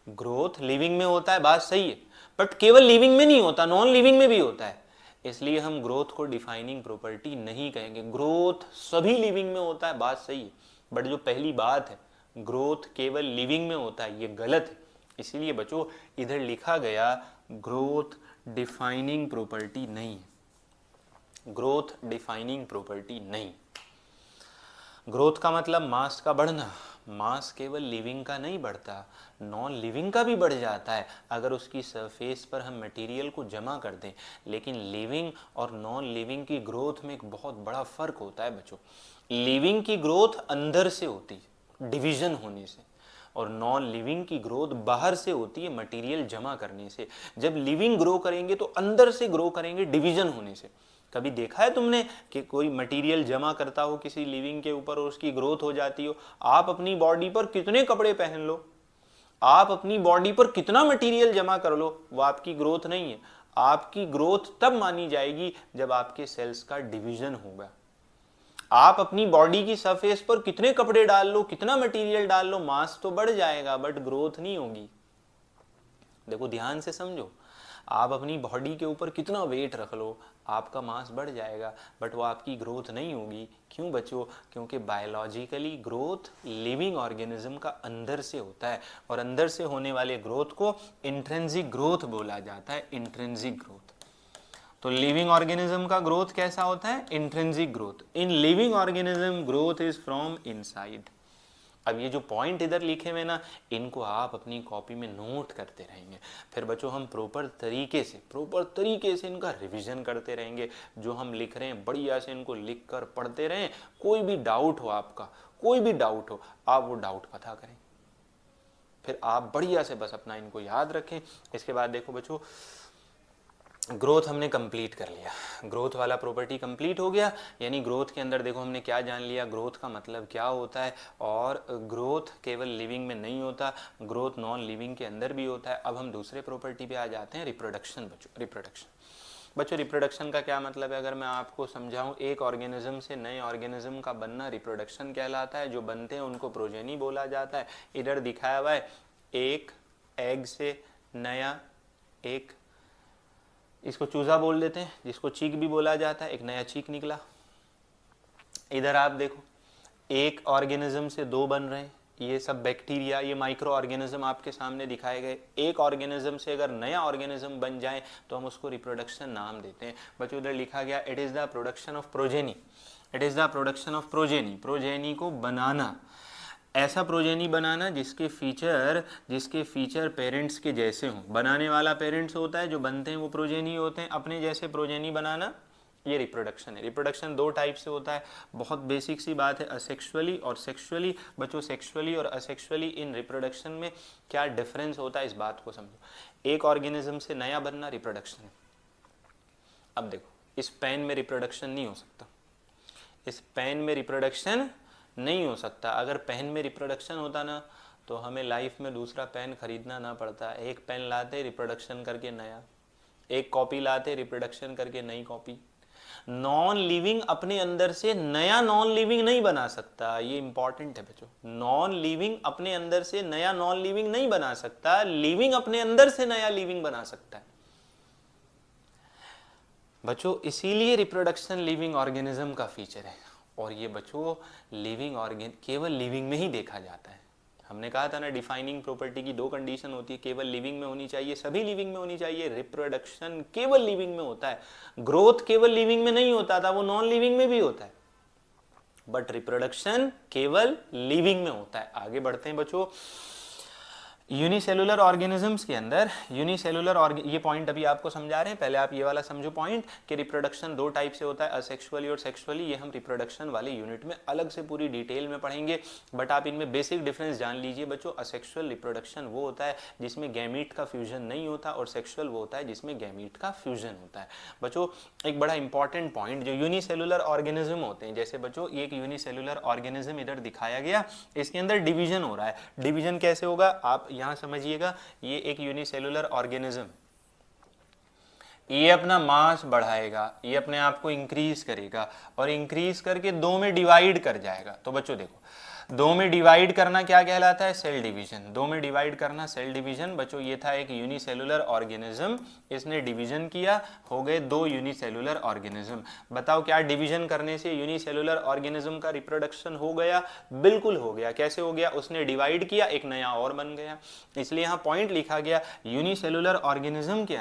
ग्रोथ लिविंग में होता है, बात सही है, बट केवल लिविंग में नहीं होता, नॉन लिविंग में भी होता है। इसलिए हम ग्रोथ को डिफाइनिंग प्रॉपर्टी नहीं कहेंगे। ग्रोथ सभी लिविंग में होता है, बात सही है, बट जो पहली बात है ग्रोथ केवल लिविंग में होता है, ये गलत है। इसीलिए बच्चों इधर लिखा गया ग्रोथ डिफाइनिंग प्रॉपर्टी नहीं है। ग्रोथ डिफाइनिंग प्रॉपर्टी नहीं। ग्रोथ का मतलब मास का बढ़ना। मास केवल लिविंग का नहीं बढ़ता, नॉन लिविंग का भी बढ़ जाता है अगर उसकी सरफेस पर हम मटेरियल को जमा कर दें। लेकिन लिविंग और नॉन लिविंग की ग्रोथ में एक बहुत बड़ा फर्क होता है बच्चों। लिविंग की ग्रोथ अंदर से होती है, डिवीजन होने से, और नॉन लिविंग की ग्रोथ बाहर से होती है, मटेरियल जमा करने से। जब लिविंग ग्रो करेंगे तो अंदर से ग्रो करेंगे, डिवीजन होने से। कभी देखा है तुमने कि कोई मटेरियल जमा करता हो किसी लिविंग के ऊपर और उसकी ग्रोथ हो जाती हो? आप अपनी बॉडी पर कितने कपड़े पहन लो, आप अपनी बॉडी पर कितना मटेरियल जमा कर लो, वो आपकी ग्रोथ नहीं है। आपकी ग्रोथ तब मानी जाएगी जब आपके सेल्स का डिवीजन होगा। आप अपनी बॉडी की सरफेस पर कितने कपड़े डाल लो, कितना मटेरियल डाल लो, मास तो बढ़ जाएगा बट ग्रोथ नहीं होगी। देखो ध्यान से समझो, आप अपनी बॉडी के ऊपर कितना वेट रख लो, आपका मास बढ़ जाएगा बट वो आपकी ग्रोथ नहीं होगी। क्यों बच्चों? क्योंकि बायोलॉजिकली ग्रोथ लिविंग ऑर्गेनिज्म का अंदर से होता है, और अंदर से होने वाले ग्रोथ को इंट्रिंसिक ग्रोथ बोला जाता है। Intrinsic growth. तो लिविंग ऑर्गेनिज्म का ग्रोथ कैसा होता है? Intrinsic growth. In living organism growth is from inside. अब ये जो पॉइंट इधर लिखे हुए ना, इनको आप अपनी कॉपी में नोट करते रहेंगे। फिर बच्चों हम प्रॉपर तरीके से इनका रिवीजन करते रहेंगे। जो हम लिख रहे हैं बढ़िया से इनको लिख कर पढ़ते रहें। कोई भी डाउट हो आपका, कोई भी डाउट हो, आप वो डाउट पता करें। फिर आप बढ़िया से बस अपना इनको याद रखें। इसके बाद देखो बच्चों, ग्रोथ हमने कंप्लीट कर लिया, ग्रोथ वाला प्रॉपर्टी कंप्लीट हो गया। यानी ग्रोथ के अंदर देखो हमने क्या जान लिया, ग्रोथ का मतलब क्या होता है, और ग्रोथ केवल लिविंग में नहीं होता, ग्रोथ नॉन लिविंग के अंदर भी होता है। अब हम दूसरे प्रॉपर्टी पे आ जाते हैं, रिप्रोडक्शन। बच्चों रिप्रोडक्शन का क्या मतलब है, अगर मैं आपको समझाऊं, एक ऑर्गेनिज्म से नए ऑर्गेनिज्म का बनना रिप्रोडक्शन कहलाता है। जो बनते हैं उनको प्रोजेनी बोला जाता है। इधर दिखाया हुआ है, एक एग से नया एक, इसको चूजा बोल देते हैं, जिसको चीक भी बोला जाता है, एक नया चीक निकला। इधर आप देखो, एक ऑर्गेनिज्म से दो बन रहे हैं, ये सब बैक्टीरिया, ये माइक्रो ऑर्गेनिज्म आपके सामने दिखाए गए। एक ऑर्गेनिज्म से अगर नया ऑर्गेनिज्म बन जाए तो हम उसको रिप्रोडक्शन नाम देते हैं। बच्चों उधर लिखा गया, it is the production of progeny, it is the production of progeny, progeny को बनाना, ऐसा प्रोजेनी बनाना जिसके फीचर पेरेंट्स के जैसे हों। बनाने वाला पेरेंट्स होता है, जो बनते हैं वो प्रोजेनी होते हैं। अपने जैसे प्रोजेनी बनाना, ये रिप्रोडक्शन है। रिप्रोडक्शन दो टाइप से होता है, बहुत बेसिक सी बात है, असेक्सुअली और सेक्सुअली। बच्चों सेक्सुअली और असेक्सुअली इन रिप्रोडक्शन में क्या डिफरेंस होता है, इस बात को समझो। एक ऑर्गेनिज्म से नया बनना रिप्रोडक्शन है। अब देखो, इस पेन में रिप्रोडक्शन नहीं हो सकता, इस पेन में रिप्रोडक्शन नहीं हो सकता। अगर पेन में रिप्रोडक्शन होता ना तो हमें लाइफ में दूसरा पेन खरीदना ना पड़ता। एक पेन लाते रिप्रोडक्शन करके नया, एक कॉपी लाते रिप्रोडक्शन करके नई कॉपी। नॉन लिविंग अपने अंदर से नया नॉन लिविंग नहीं बना सकता, ये इंपॉर्टेंट है बच्चों। नॉन लिविंग अपने अंदर से नया नॉन लिविंग नहीं बना सकता, लिविंग अपने अंदर से नया लिविंग बना सकता है बच्चों। इसीलिए रिप्रोडक्शन लिविंग ऑर्गेनिज्म का फीचर है। और ये बच्चों लिविंग ऑर्गेन केवल लिविंग में ही देखा जाता है। हमने कहा था ना, डिफाइनिंग प्रॉपर्टी की दो कंडीशन होती है, केवल लिविंग में होनी चाहिए, सभी लिविंग में होनी चाहिए। रिप्रोडक्शन केवल लिविंग में होता है, ग्रोथ केवल लिविंग में नहीं होता था, वो नॉन लिविंग में भी होता है, बट रिप्रोडक्शन केवल लिविंग में होता है। आगे बढ़ते हैं बच्चों, यूनिसेलुलर ऑर्गेनिजम्स के अंदर, ये पॉइंट अभी आपको समझा रहे हैं, पहले आप ये वाला समझो पॉइंट कि रिप्रोडक्शन दो टाइप से होता है, असेक्सुअली और सेक्सुअली। ये हम रिप्रोडक्शन वाले यूनिट में अलग से पूरी डिटेल में पढ़ेंगे, बट आप इनमें बेसिक डिफरेंस जान लीजिए बच्चों। असेक्सुअल रिप्रोडक्शन वो होता है जिसमें गैमीट का फ्यूजन नहीं होता, और सेक्सुअल वो होता है जिसमें गैमीट का फ्यूजन होता है। बच्चों एक बड़ा इंपॉर्टेंट पॉइंट, जो यूनिसेलुलर ऑर्गेनिज्म होते हैं, जैसे बच्चों ये एक यूनिसेलुलर ऑर्गेनिज्म इधर दिखाया गया, इसके अंदर डिवीजन हो रहा है। डिवीजन कैसे होगा आप यहां समझिएगा, ये एक यूनिसेलुलर ऑर्गेनिज्म, ये अपना मास बढ़ाएगा, ये अपने आप को इंक्रीज करेगा, और इंक्रीज करके दो में डिवाइड कर जाएगा। तो बच्चों देखो, दो में डिवाइड करना क्या कहलाता है, सेल डिवीजन। दो में डिवाइड करना सेल डिवीजन। बच्चों ये था एक यूनिसेलुलर ऑर्गेनिज्म, इसने डिवीजन किया, हो गए दो यूनिसेलुलर ऑर्गेनिज्म। बताओ क्या डिवीजन करने से यूनिसेलुलर ऑर्गेनिज्म का रिप्रोडक्शन हो गया? बिल्कुल हो गया। कैसे हो गया? उसने डिवाइड किया, एक नया और बन गया। इसलिए यहाँ पॉइंट लिखा गया, यूनिसेलुलर ऑर्गेनिज्म के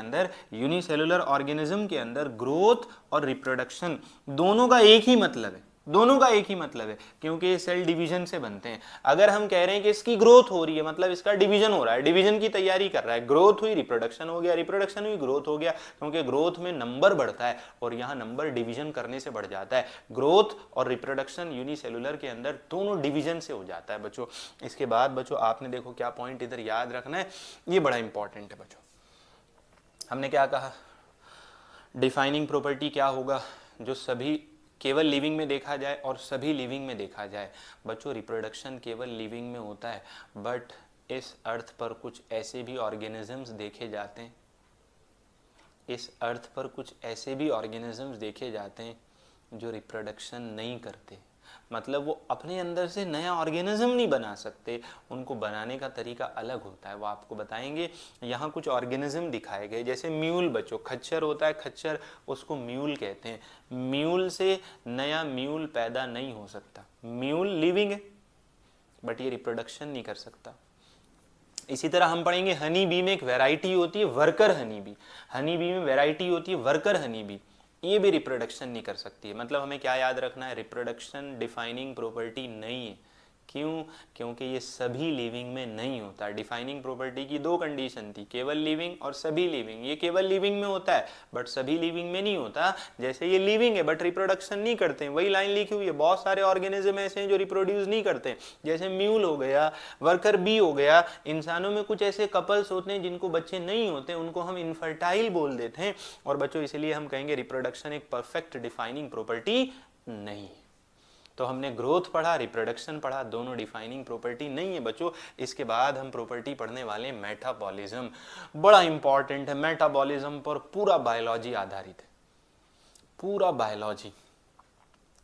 अंदर ग्रोथ और रिप्रोडक्शन दोनों का एक ही मतलब है, दोनों का एक ही मतलब है, क्योंकि ये सेल डिवीजन से बनते हैं। अगर हम कह रहे हैं कि इसकी ग्रोथ हो रही है, मतलब इसका डिवीजन हो रहा है, डिवीजन की तैयारी कर रहा है, ग्रोथ हुई रिप्रोडक्शन हो गया, रिप्रोडक्शन हुई ग्रोथ हो गया, क्योंकि ग्रोथ में नंबर बढ़ता है और यहाँ नंबर डिवीजन करने से बढ़ जाता है। ग्रोथ और रिप्रोडक्शन यूनिसेलुलर के अंदर दोनों डिवीजन से हो जाता है बच्चों। इसके बाद बच्चों आपने देखो क्या पॉइंट इधर याद रखना है, ये बड़ा इंपॉर्टेंट है बच्चों। हमने क्या कहा, डिफाइनिंग प्रॉपर्टी क्या होगा, जो सभी केवल लिविंग में देखा जाए और सभी लिविंग में देखा जाए। बच्चों रिप्रोडक्शन केवल लिविंग में होता है, बट इस अर्थ पर कुछ ऐसे भी ऑर्गेनिजम्स देखे जाते हैं, इस अर्थ पर कुछ ऐसे भी ऑर्गेनिजम्स देखे जाते हैं जो रिप्रोडक्शन नहीं करते, मतलब वो अपने अंदर से नया ऑर्गेनिज्म नहीं बना सकते, उनको बनाने का तरीका अलग होता है, वो आपको बताएंगे। यहाँ कुछ ऑर्गेनिज्म दिखाए गए, जैसे म्यूल बच्चों, खच्चर होता है, खच्चर उसको म्यूल कहते हैं। म्यूल से नया म्यूल पैदा नहीं हो सकता, म्यूल लिविंग है बट ये रिप्रोडक्शन नहीं कर सकता। इसी तरह हम पढ़ेंगे हनी बी में एक वैरायटी होती है worker honey bee, honey bee में वैरायटी होती है वर्कर हनी बी, ये भी रिप्रोडक्शन नहीं कर सकती है। मतलब हमें क्या याद रखना है, रिप्रोडक्शन डिफाइनिंग प्रॉपर्टी नहीं है, क्यों? क्योंकि ये सभी लिविंग में नहीं होता। डिफाइनिंग प्रॉपर्टी की दो कंडीशन थी, केवल लिविंग और सभी लिविंग। ये केवल लिविंग में होता है बट सभी लिविंग में नहीं होता। जैसे ये लिविंग है बट रिप्रोडक्शन नहीं करते हैं, वही लाइन लिखी हुई है। बहुत सारे ऑर्गेनिज्म ऐसे हैं जो रिप्रोड्यूस नहीं करते हैं, जैसे म्यूल हो गया, वर्कर बी हो गया। इंसानों में कुछ ऐसे कपल्स होते हैं जिनको बच्चे नहीं होते, उनको हम इनफर्टाइल बोल देते हैं। और बच्चों इसलिए हम कहेंगे रिप्रोडक्शन एक परफेक्ट डिफाइनिंग प्रॉपर्टी नहीं है। तो हमने ग्रोथ पढ़ा, रिप्रोडक्शन पढ़ा, दोनों डिफाइनिंग प्रॉपर्टी नहीं है बच्चों। इसके बाद हम प्रॉपर्टी पढ़ने वाले मेटाबॉलिज्म, बड़ा इंपॉर्टेंट है। मेटाबॉलिज्म पर पूरा बायोलॉजी आधारित है, पूरा बायोलॉजी।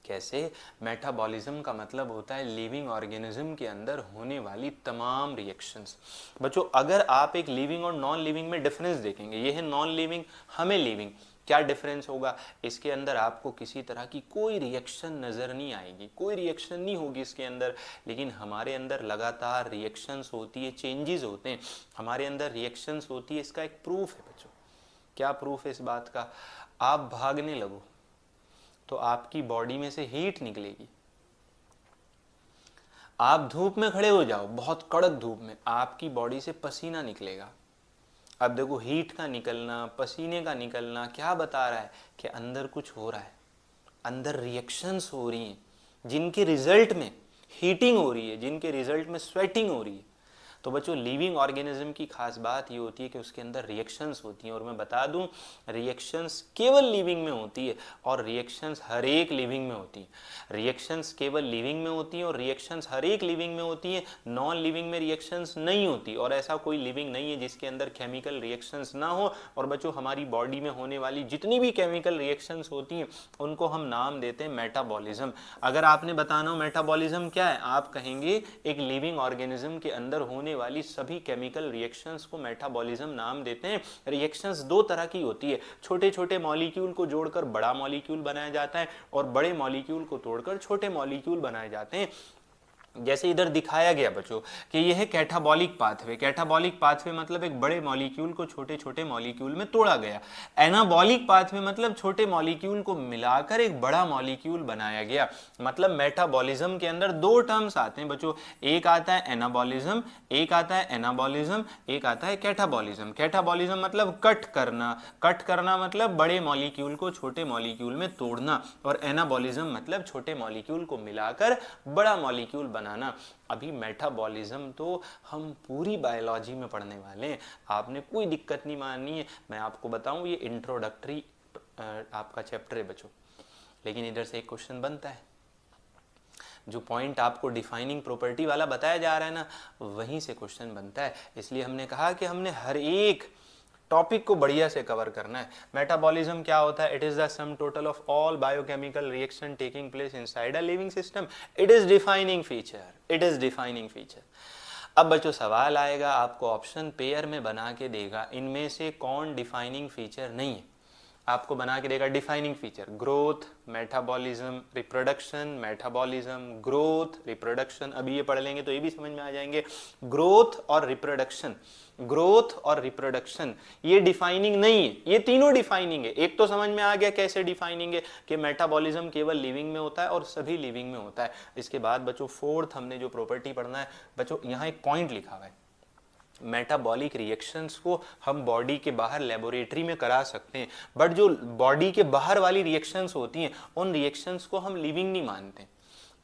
कैसे? मेटाबॉलिज्म का मतलब होता है लिविंग ऑर्गेनिज्म के अंदर होने वाली तमाम रिएक्शंस। बच्चों अगर आप एक लिविंग और नॉन लिविंग में डिफरेंस देखेंगे, ये है नॉन लिविंग, हमें लिविंग, क्या डिफरेंस होगा? इसके अंदर आपको किसी तरह की कोई रिएक्शन नज़र नहीं आएगी, कोई रिएक्शन नहीं होगी इसके अंदर। लेकिन हमारे अंदर लगातार रिएक्शंस होती है, चेंजेस होते हैं हमारे अंदर, रिएक्शंस होती है। इसका एक प्रूफ है बच्चों। क्या प्रूफ है इस बात का? आप भागने लगो तो आपकी बॉडी में से हीट निकलेगी। आप धूप में खड़े हो जाओ, बहुत कड़क धूप में, आपकी बॉडी से पसीना निकलेगा। अब देखो हीट का निकलना, पसीने का निकलना क्या बता रहा है? कि अंदर कुछ हो रहा है, अंदर रिएक्शंस हो रही हैं जिनके रिजल्ट में हीटिंग हो रही है, जिनके रिजल्ट में स्वेटिंग हो रही है। तो बच्चों लिविंग ऑर्गेनिज्म की खास बात ये होती है कि उसके अंदर रिएक्शंस होती हैं। और मैं बता दूं, रिएक्शंस केवल लिविंग में होती है और रिएक्शंस हर एक लिविंग में होती हैं। रिएक्शंस केवल लिविंग में होती हैं और रिएक्शंस हर एक लिविंग में होती हैं। नॉन लिविंग में रिएक्शंस नहीं होती। और ऐसा कोई लिविंग नहीं है जिसके अंदर केमिकल रिएक्शंस ना हो। और बच्चों हमारी बॉडी में होने वाली जितनी भी केमिकल रिएक्शंस होती हैं उनको हम नाम देते हैं मेटाबॉलिज्म। अगर आपने बताना हो मेटाबॉलिज्म क्या है, आप कहेंगे एक लिविंग ऑर्गेनिज्म के अंदर होने वाली सभी केमिकल रिएक्शंस को मेटाबॉलिज्म नाम देते हैं। रिएक्शंस दो तरह की होती है, छोटे छोटे मॉलिक्यूल को जोड़कर बड़ा मॉलिक्यूल बनाया जाता है और बड़े मॉलिक्यूल को तोड़कर छोटे मॉलिक्यूल बनाए जाते हैं। जैसे इधर दिखाया गया बच्चों कि यह है कैटाबॉलिक पाथवे। कैटाबॉलिक पाथवे मतलब एक बड़े मॉलिक्यूल को छोटे छोटे मॉलिक्यूल में तोड़ा गया। एनाबॉलिक पाथवे मतलब छोटे मॉलिक्यूल को मिलाकर एक बड़ा मॉलिक्यूल बनाया गया। मतलब मेटाबॉलिज्म के अंदर दो टर्म्स आते हैं बच्चों, एक आता है एनाबॉलिज्म, एक आता है एनाबॉलिज्म, एक आता है कैटाबॉलिज्म। कैटाबॉलिज्म मतलब कट करना, कट करना मतलब बड़े मॉलिक्यूल को छोटे मॉलिक्यूल में तोड़ना, और एनाबॉलिज्म मतलब छोटे मॉलिक्यूल को मिलाकर बड़ा मॉलिक्यूल बनाना। अभी मेटाबॉलिज्म तो हम पूरी बायोलॉजी में पढ़ने वाले हैं, आपने कोई दिक्कत नहीं माननी है। मैं आपको बताऊं ये इंट्रोडक्टरी आपका चैप्टर है बच्चों। लेकिन इधर से एक क्वेश्चन बनता है, जो पॉइंट आपको डिफाइनिंग प्रॉपर्टी वाला बताया जा रहा है ना, वहीं से क्वेश्चन बनता है। इसलिए हमने कहा कि हमने हर एक टॉपिक को बढ़िया से कवर करना है। मेटाबॉलिज्म क्या होता है? It is the sum total of all biochemical reaction taking place inside a living system. It is defining feature, it is defining feature. अब बच्चों सवाल आएगा, आपको ऑप्शन पेयर में बना के देगा, इनमें से कौन डिफाइनिंग फीचर नहीं है? आपको बना के देगा defining feature, growth, metabolism, reproduction, metabolism, growth, reproduction. अभी ये पढ़ लेंगे तो ये भी समझ में आ जाएंगे। ग्रोथ और रिप्रोडक्शन, ग्रोथ और रिप्रोडक्शन ये डिफाइनिंग नहीं है, ये तीनों डिफाइनिंग है। एक तो समझ में आ गया कैसे डिफाइनिंग है, कि मेटाबॉलिज्म केवल लिविंग में होता है और सभी लिविंग में होता है। इसके बाद बच्चों फोर्थ हमने जो प्रॉपर्टी पढ़ना है बच्चों, यहाँ एक पॉइंट लिखा हुआ है, मेटाबॉलिक रिएक्शंस को हम बॉडी के बाहर लेबोरेटरी में करा सकते हैं, बट जो बॉडी के बाहर वाली रिएक्शंस होती हैं उन रिएक्शंस को हम लिविंग नहीं मानते।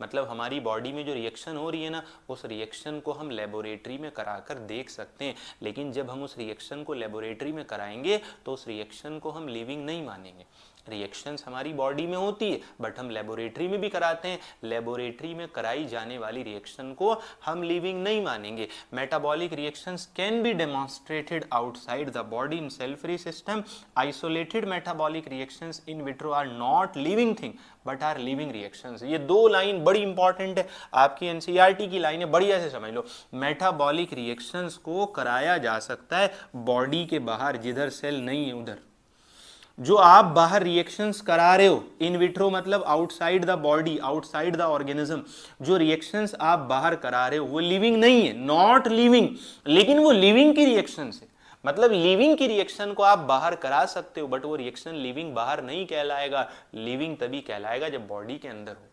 मतलब हमारी बॉडी में जो रिएक्शन हो रही है ना, उस रिएक्शन को हम लेबोरेटरी में कराकर देख सकते हैं, लेकिन जब हम उस रिएक्शन को लेबोरेटरी में कराएंगे तो उस रिएक्शन को हम लिविंग नहीं मानेंगे। रिएक्शंस हमारी बॉडी में होती है बट हम लेबोरेटरी में भी कराते हैं, लेबोरेटरी में कराई जाने वाली रिएक्शन को हम लिविंग नहीं मानेंगे। Metabolic reactions can be demonstrated outside the body in cell free system. Isolated metabolic reactions in vitro are not living thing but are living reactions. ये दो लाइन बड़ी इंपॉर्टेंट है, आपकी एनसीईआरटी की लाइन है, बढ़िया से समझ लो। मेटाबॉलिक रिएक्शंस को कराया जा सकता है बॉडी के बाहर, जिधर सेल नहीं है उधर। जो आप बाहर रिएक्शंस करा रहे हो, इन विट्रो मतलब outside the body, outside the organism, जो रिएक्शंस आप बाहर करा रहे हो वो लिविंग नहीं है, नॉट लिविंग, लेकिन वो लिविंग की रिएक्शंस है। मतलब लिविंग की रिएक्शन को आप बाहर करा सकते हो बट वो रिएक्शन लिविंग बाहर नहीं कहलाएगा। लिविंग तभी कहलाएगा जब बॉडी के अंदर होगा।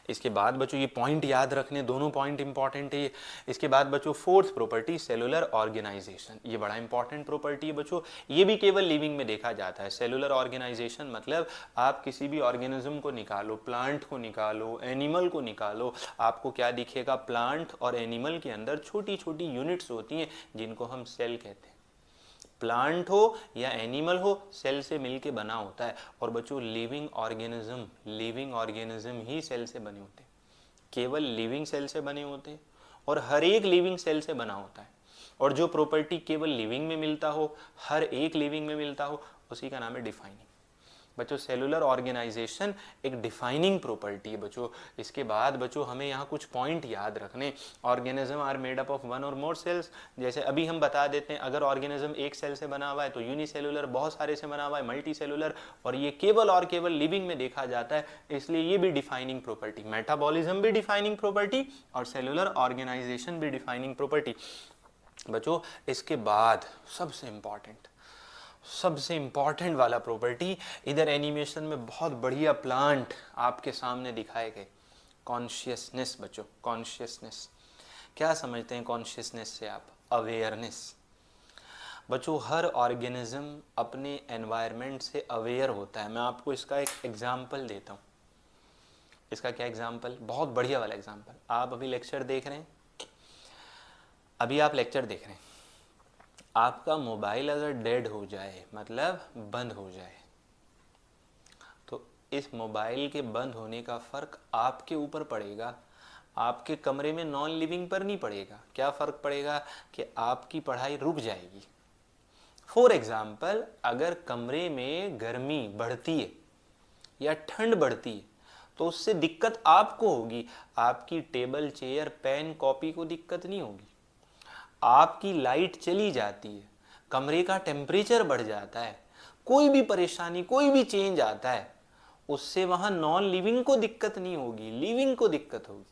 इसके बाद बच्चों ये पॉइंट याद रखने, दोनों पॉइंट इंपॉर्टेंट है। इसके बाद बच्चों फोर्थ प्रॉपर्टी सेलुलर ऑर्गेनाइजेशन, ये बड़ा इंपॉर्टेंट प्रॉपर्टी है बच्चों, ये भी केवल लिविंग में देखा जाता है। सेलुलर ऑर्गेनाइजेशन मतलब आप किसी भी ऑर्गेनिज्म को निकालो, प्लांट को निकालो, एनिमल को निकालो, आपको क्या दिखेगा, प्लांट और एनिमल के अंदर छोटी छोटी यूनिट्स होती हैं जिनको हम सेल कहते हैं। प्लांट हो या एनिमल हो, सेल से मिलके बना होता है। और बच्चों लिविंग ऑर्गेनिज्म ही सेल से बने होते हैं, केवल लिविंग सेल से बने होते हैं, और हर एक लिविंग सेल से बना होता है। और जो प्रॉपर्टी केवल लिविंग में मिलता हो, हर एक लिविंग में मिलता हो, उसी का नाम है डिफाइनिंग। बच्चों सेलुलर ऑर्गेनाइजेशन एक डिफाइनिंग प्रॉपर्टी है बच्चों। इसके बाद बच्चों हमें यहाँ कुछ पॉइंट याद रखने। Organism are made up of one or more sales, जैसे अभी हम बता देते हैं, अगर ऑर्गेनिज्म एक सेल से बना हुआ है तो यूनिसेलुलर, बहुत सारे से बना हुआ है मल्टी सेलुलर, और ये केवल और केवल लिविंग में देखा जाता है, इसलिए ये भी डिफाइनिंग प्रॉपर्टी। मेटाबॉलिज्म भी डिफाइनिंग प्रॉपर्टी और सेलुलर ऑर्गेनाइजेशन भी डिफाइनिंग प्रॉपर्टी। बच्चों इसके बाद सबसे इंपॉर्टेंट वाला प्रॉपर्टी, इधर एनिमेशन में बहुत बढ़िया प्लांट आपके सामने दिखाए गए, कॉन्शियसनेस। बच्चों कॉन्शियसनेस क्या समझते हैं कॉन्शियसनेस से आप? अवेयरनेस। बच्चों हर ऑर्गेनिज्म अपने एनवायरनमेंट से अवेयर होता है। मैं आपको इसका एक एग्जाम्पल देता हूँ। इसका क्या एग्जाम्पल? बहुत बढ़िया वाला एग्जाम्पल। आप अभी लेक्चर देख रहे हैं, आपका मोबाइल अगर डेड हो जाए, मतलब बंद हो जाए, तो इस मोबाइल के बंद होने का फर्क आपके ऊपर पड़ेगा, आपके कमरे में नॉन लिविंग पर नहीं पड़ेगा। क्या फर्क पड़ेगा? कि आपकी पढ़ाई रुक जाएगी। फॉर एग्जाम्पल, अगर कमरे में गर्मी बढ़ती है या ठंड बढ़ती है तो उससे दिक्कत आपको होगी, आपकी टेबल, चेयर, पेन, कॉपी को दिक्कत नहीं होगी। आपकी लाइट चली जाती है, कमरे का टेम्परेचर बढ़ जाता है, कोई भी परेशानी, कोई भी चेंज आता है, उससे वहां नॉन लिविंग को दिक्कत नहीं होगी, लिविंग को दिक्कत होगी।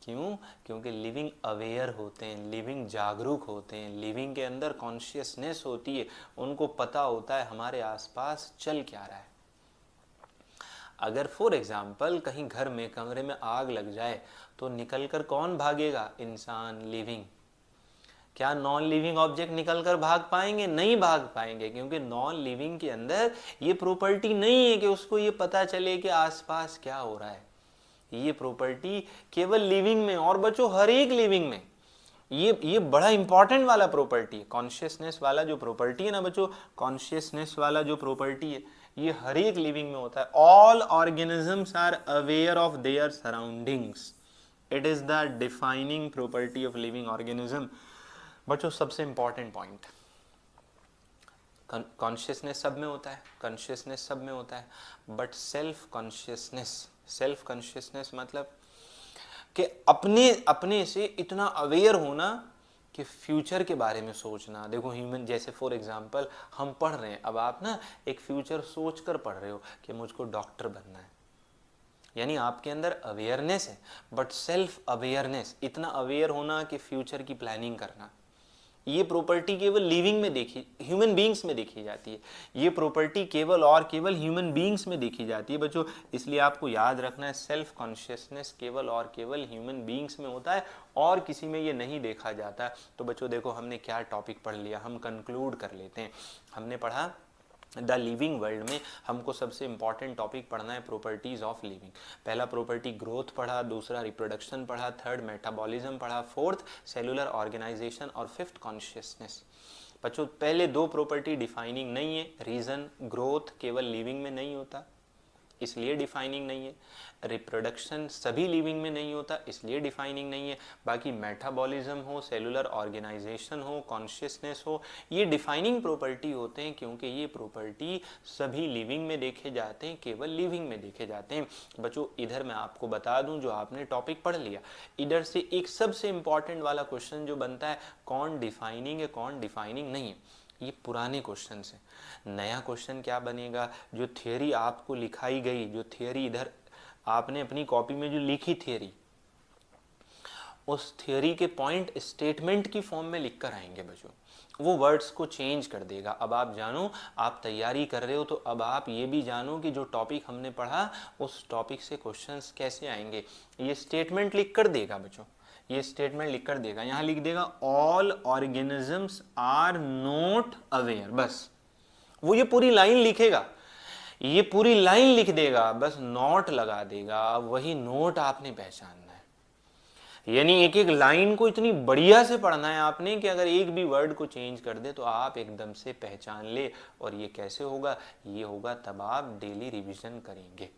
क्यों? क्योंकि लिविंग अवेयर होते हैं, लिविंग जागरूक होते हैं, लिविंग के अंदर कॉन्शियसनेस होती है, उनको पता होता है हमारे आसपास चल क्या रहा है। अगर फॉर एग्जाम्पल कहीं घर में, कमरे में आग लग जाए तो निकलकर कौन भागेगा? इंसान, लिविंग। क्या नॉन लिविंग ऑब्जेक्ट निकलकर भाग पाएंगे? नहीं भाग पाएंगे, क्योंकि नॉन लिविंग के अंदर ये प्रॉपर्टी नहीं है कि उसको ये पता चले कि आसपास क्या हो रहा है। ये प्रॉपर्टी केवल लिविंग में, और बच्चों हर एक लिविंग में, ये बड़ा इंपॉर्टेंट वाला प्रॉपर्टी है। कॉन्शियसनेस वाला जो प्रॉपर्टी है ना बच्चों, कॉन्शियसनेस वाला जो प्रॉपर्टी है, ये हर एक लिविंग में होता है। All organisms are aware of their surroundings, it is the defining property of living organism. बच्चों सबसे इंपॉर्टेंट पॉइंट, कॉन्शियसनेस सब में होता है, कॉन्शियसनेस सब में होता है, बट सेल्फ कॉन्शियसनेस मतलब कि अपने से इतना अवेयर होना कि फ्यूचर के बारे में सोचना। देखो ह्यूमन, जैसे फॉर एग्जांपल हम पढ़ रहे हैं, अब आप ना एक फ्यूचर सोच कर पढ़ रहे हो कि मुझको डॉक्टर बनना है, यानी आपके अंदर अवेयरनेस है, बट सेल्फ अवेयरनेस, इतना अवेयर होना कि फ्यूचर की प्लानिंग करना, ये प्रॉपर्टी केवल लिविंग में देखी, ह्यूमन बीइंग्स में देखी जाती है। ये प्रॉपर्टी केवल और केवल ह्यूमन बीइंग्स में देखी जाती है बच्चों। इसलिए आपको याद रखना है, सेल्फ कॉन्शियसनेस केवल और केवल ह्यूमन बीइंग्स में होता है, और किसी में ये नहीं देखा जाता। तो बच्चों देखो हमने क्या टॉपिक पढ़ लिया, हम कंक्लूड कर लेते हैं। हमने पढ़ा द लिविंग वर्ल्ड में हमको सबसे इंपॉर्टेंट टॉपिक पढ़ना है प्रॉपर्टीज ऑफ लिविंग। पहला प्रॉपर्टी ग्रोथ पढ़ा, दूसरा रिप्रोडक्शन पढ़ा, थर्ड मेटाबॉलिज्म पढ़ा, फोर्थ सेलुलर ऑर्गेनाइजेशन, और फिफ्थ कॉन्शियसनेस। बच्चों पहले दो प्रॉपर्टी डिफाइनिंग नहीं है, रीजन ग्रोथ केवल लिविंग में नहीं होता इसलिए डिफाइनिंग नहीं है, रिप्रोडक्शन सभी लिविंग में नहीं होता इसलिए डिफाइनिंग नहीं है, बाकी मेटाबॉलिज्म हो, सेलुलर ऑर्गेनाइजेशन हो, कॉन्शियसनेस हो, ये डिफाइनिंग प्रॉपर्टी होते हैं, क्योंकि ये प्रॉपर्टी सभी लिविंग में देखे जाते हैं, केवल लिविंग में देखे जाते हैं। बच्चों इधर मैं आपको बता दूं, जो आपने टॉपिक पढ़ लिया, इधर से एक सबसे इंपॉर्टेंट वाला क्वेश्चन जो बनता है, कौन डिफाइनिंग है कौन डिफाइनिंग नहीं है, ये पुराने क्वेश्चन है। नया क्वेश्चन क्या बनेगा, जो थियरी आपको लिखाई गई, जो थियरी इधर आपने अपनी कॉपी में जो लिखी थियरी, उस थियोरी के पॉइंट स्टेटमेंट की फॉर्म में लिख कर आएंगे बच्चों। वो वर्ड्स को चेंज कर देगा। अब आप जानो, आप तैयारी कर रहे हो तो अब आप ये भी जानो कि जो टॉपिक हमने पढ़ा उस टॉपिक से क्वेश्चंस कैसे आएंगे। ये स्टेटमेंट लिख कर देगा बच्चों, ये स्टेटमेंट लिख कर देगा। यहाँ लिख देगा all organisms are not aware, बस वो ये पूरी लाइन लिखेगा, ये पूरी लाइन लिख देगा, बस नोट लगा देगा। वही नोट आपने पहचानना है। यानी एक एक लाइन को इतनी बढ़िया से पढ़ना है आपने कि अगर एक भी वर्ड को चेंज कर दे तो आप एकदम से पहचान ले। और ये कैसे होगा? ये होगा तब आप डेली रिवीजन करेंगे।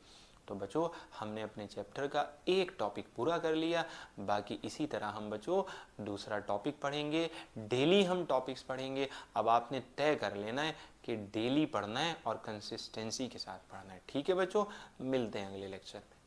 तो बच्चों हमने अपने चैप्टर का एक टॉपिक पूरा कर लिया। बाकी इसी तरह हम बच्चों दूसरा टॉपिक पढ़ेंगे, डेली हम टॉपिक्स पढ़ेंगे। अब आपने तय कर लेना है कि डेली पढ़ना है और कंसिस्टेंसी के साथ पढ़ना है। ठीक है बच्चों, मिलते हैं अगले लेक्चर में।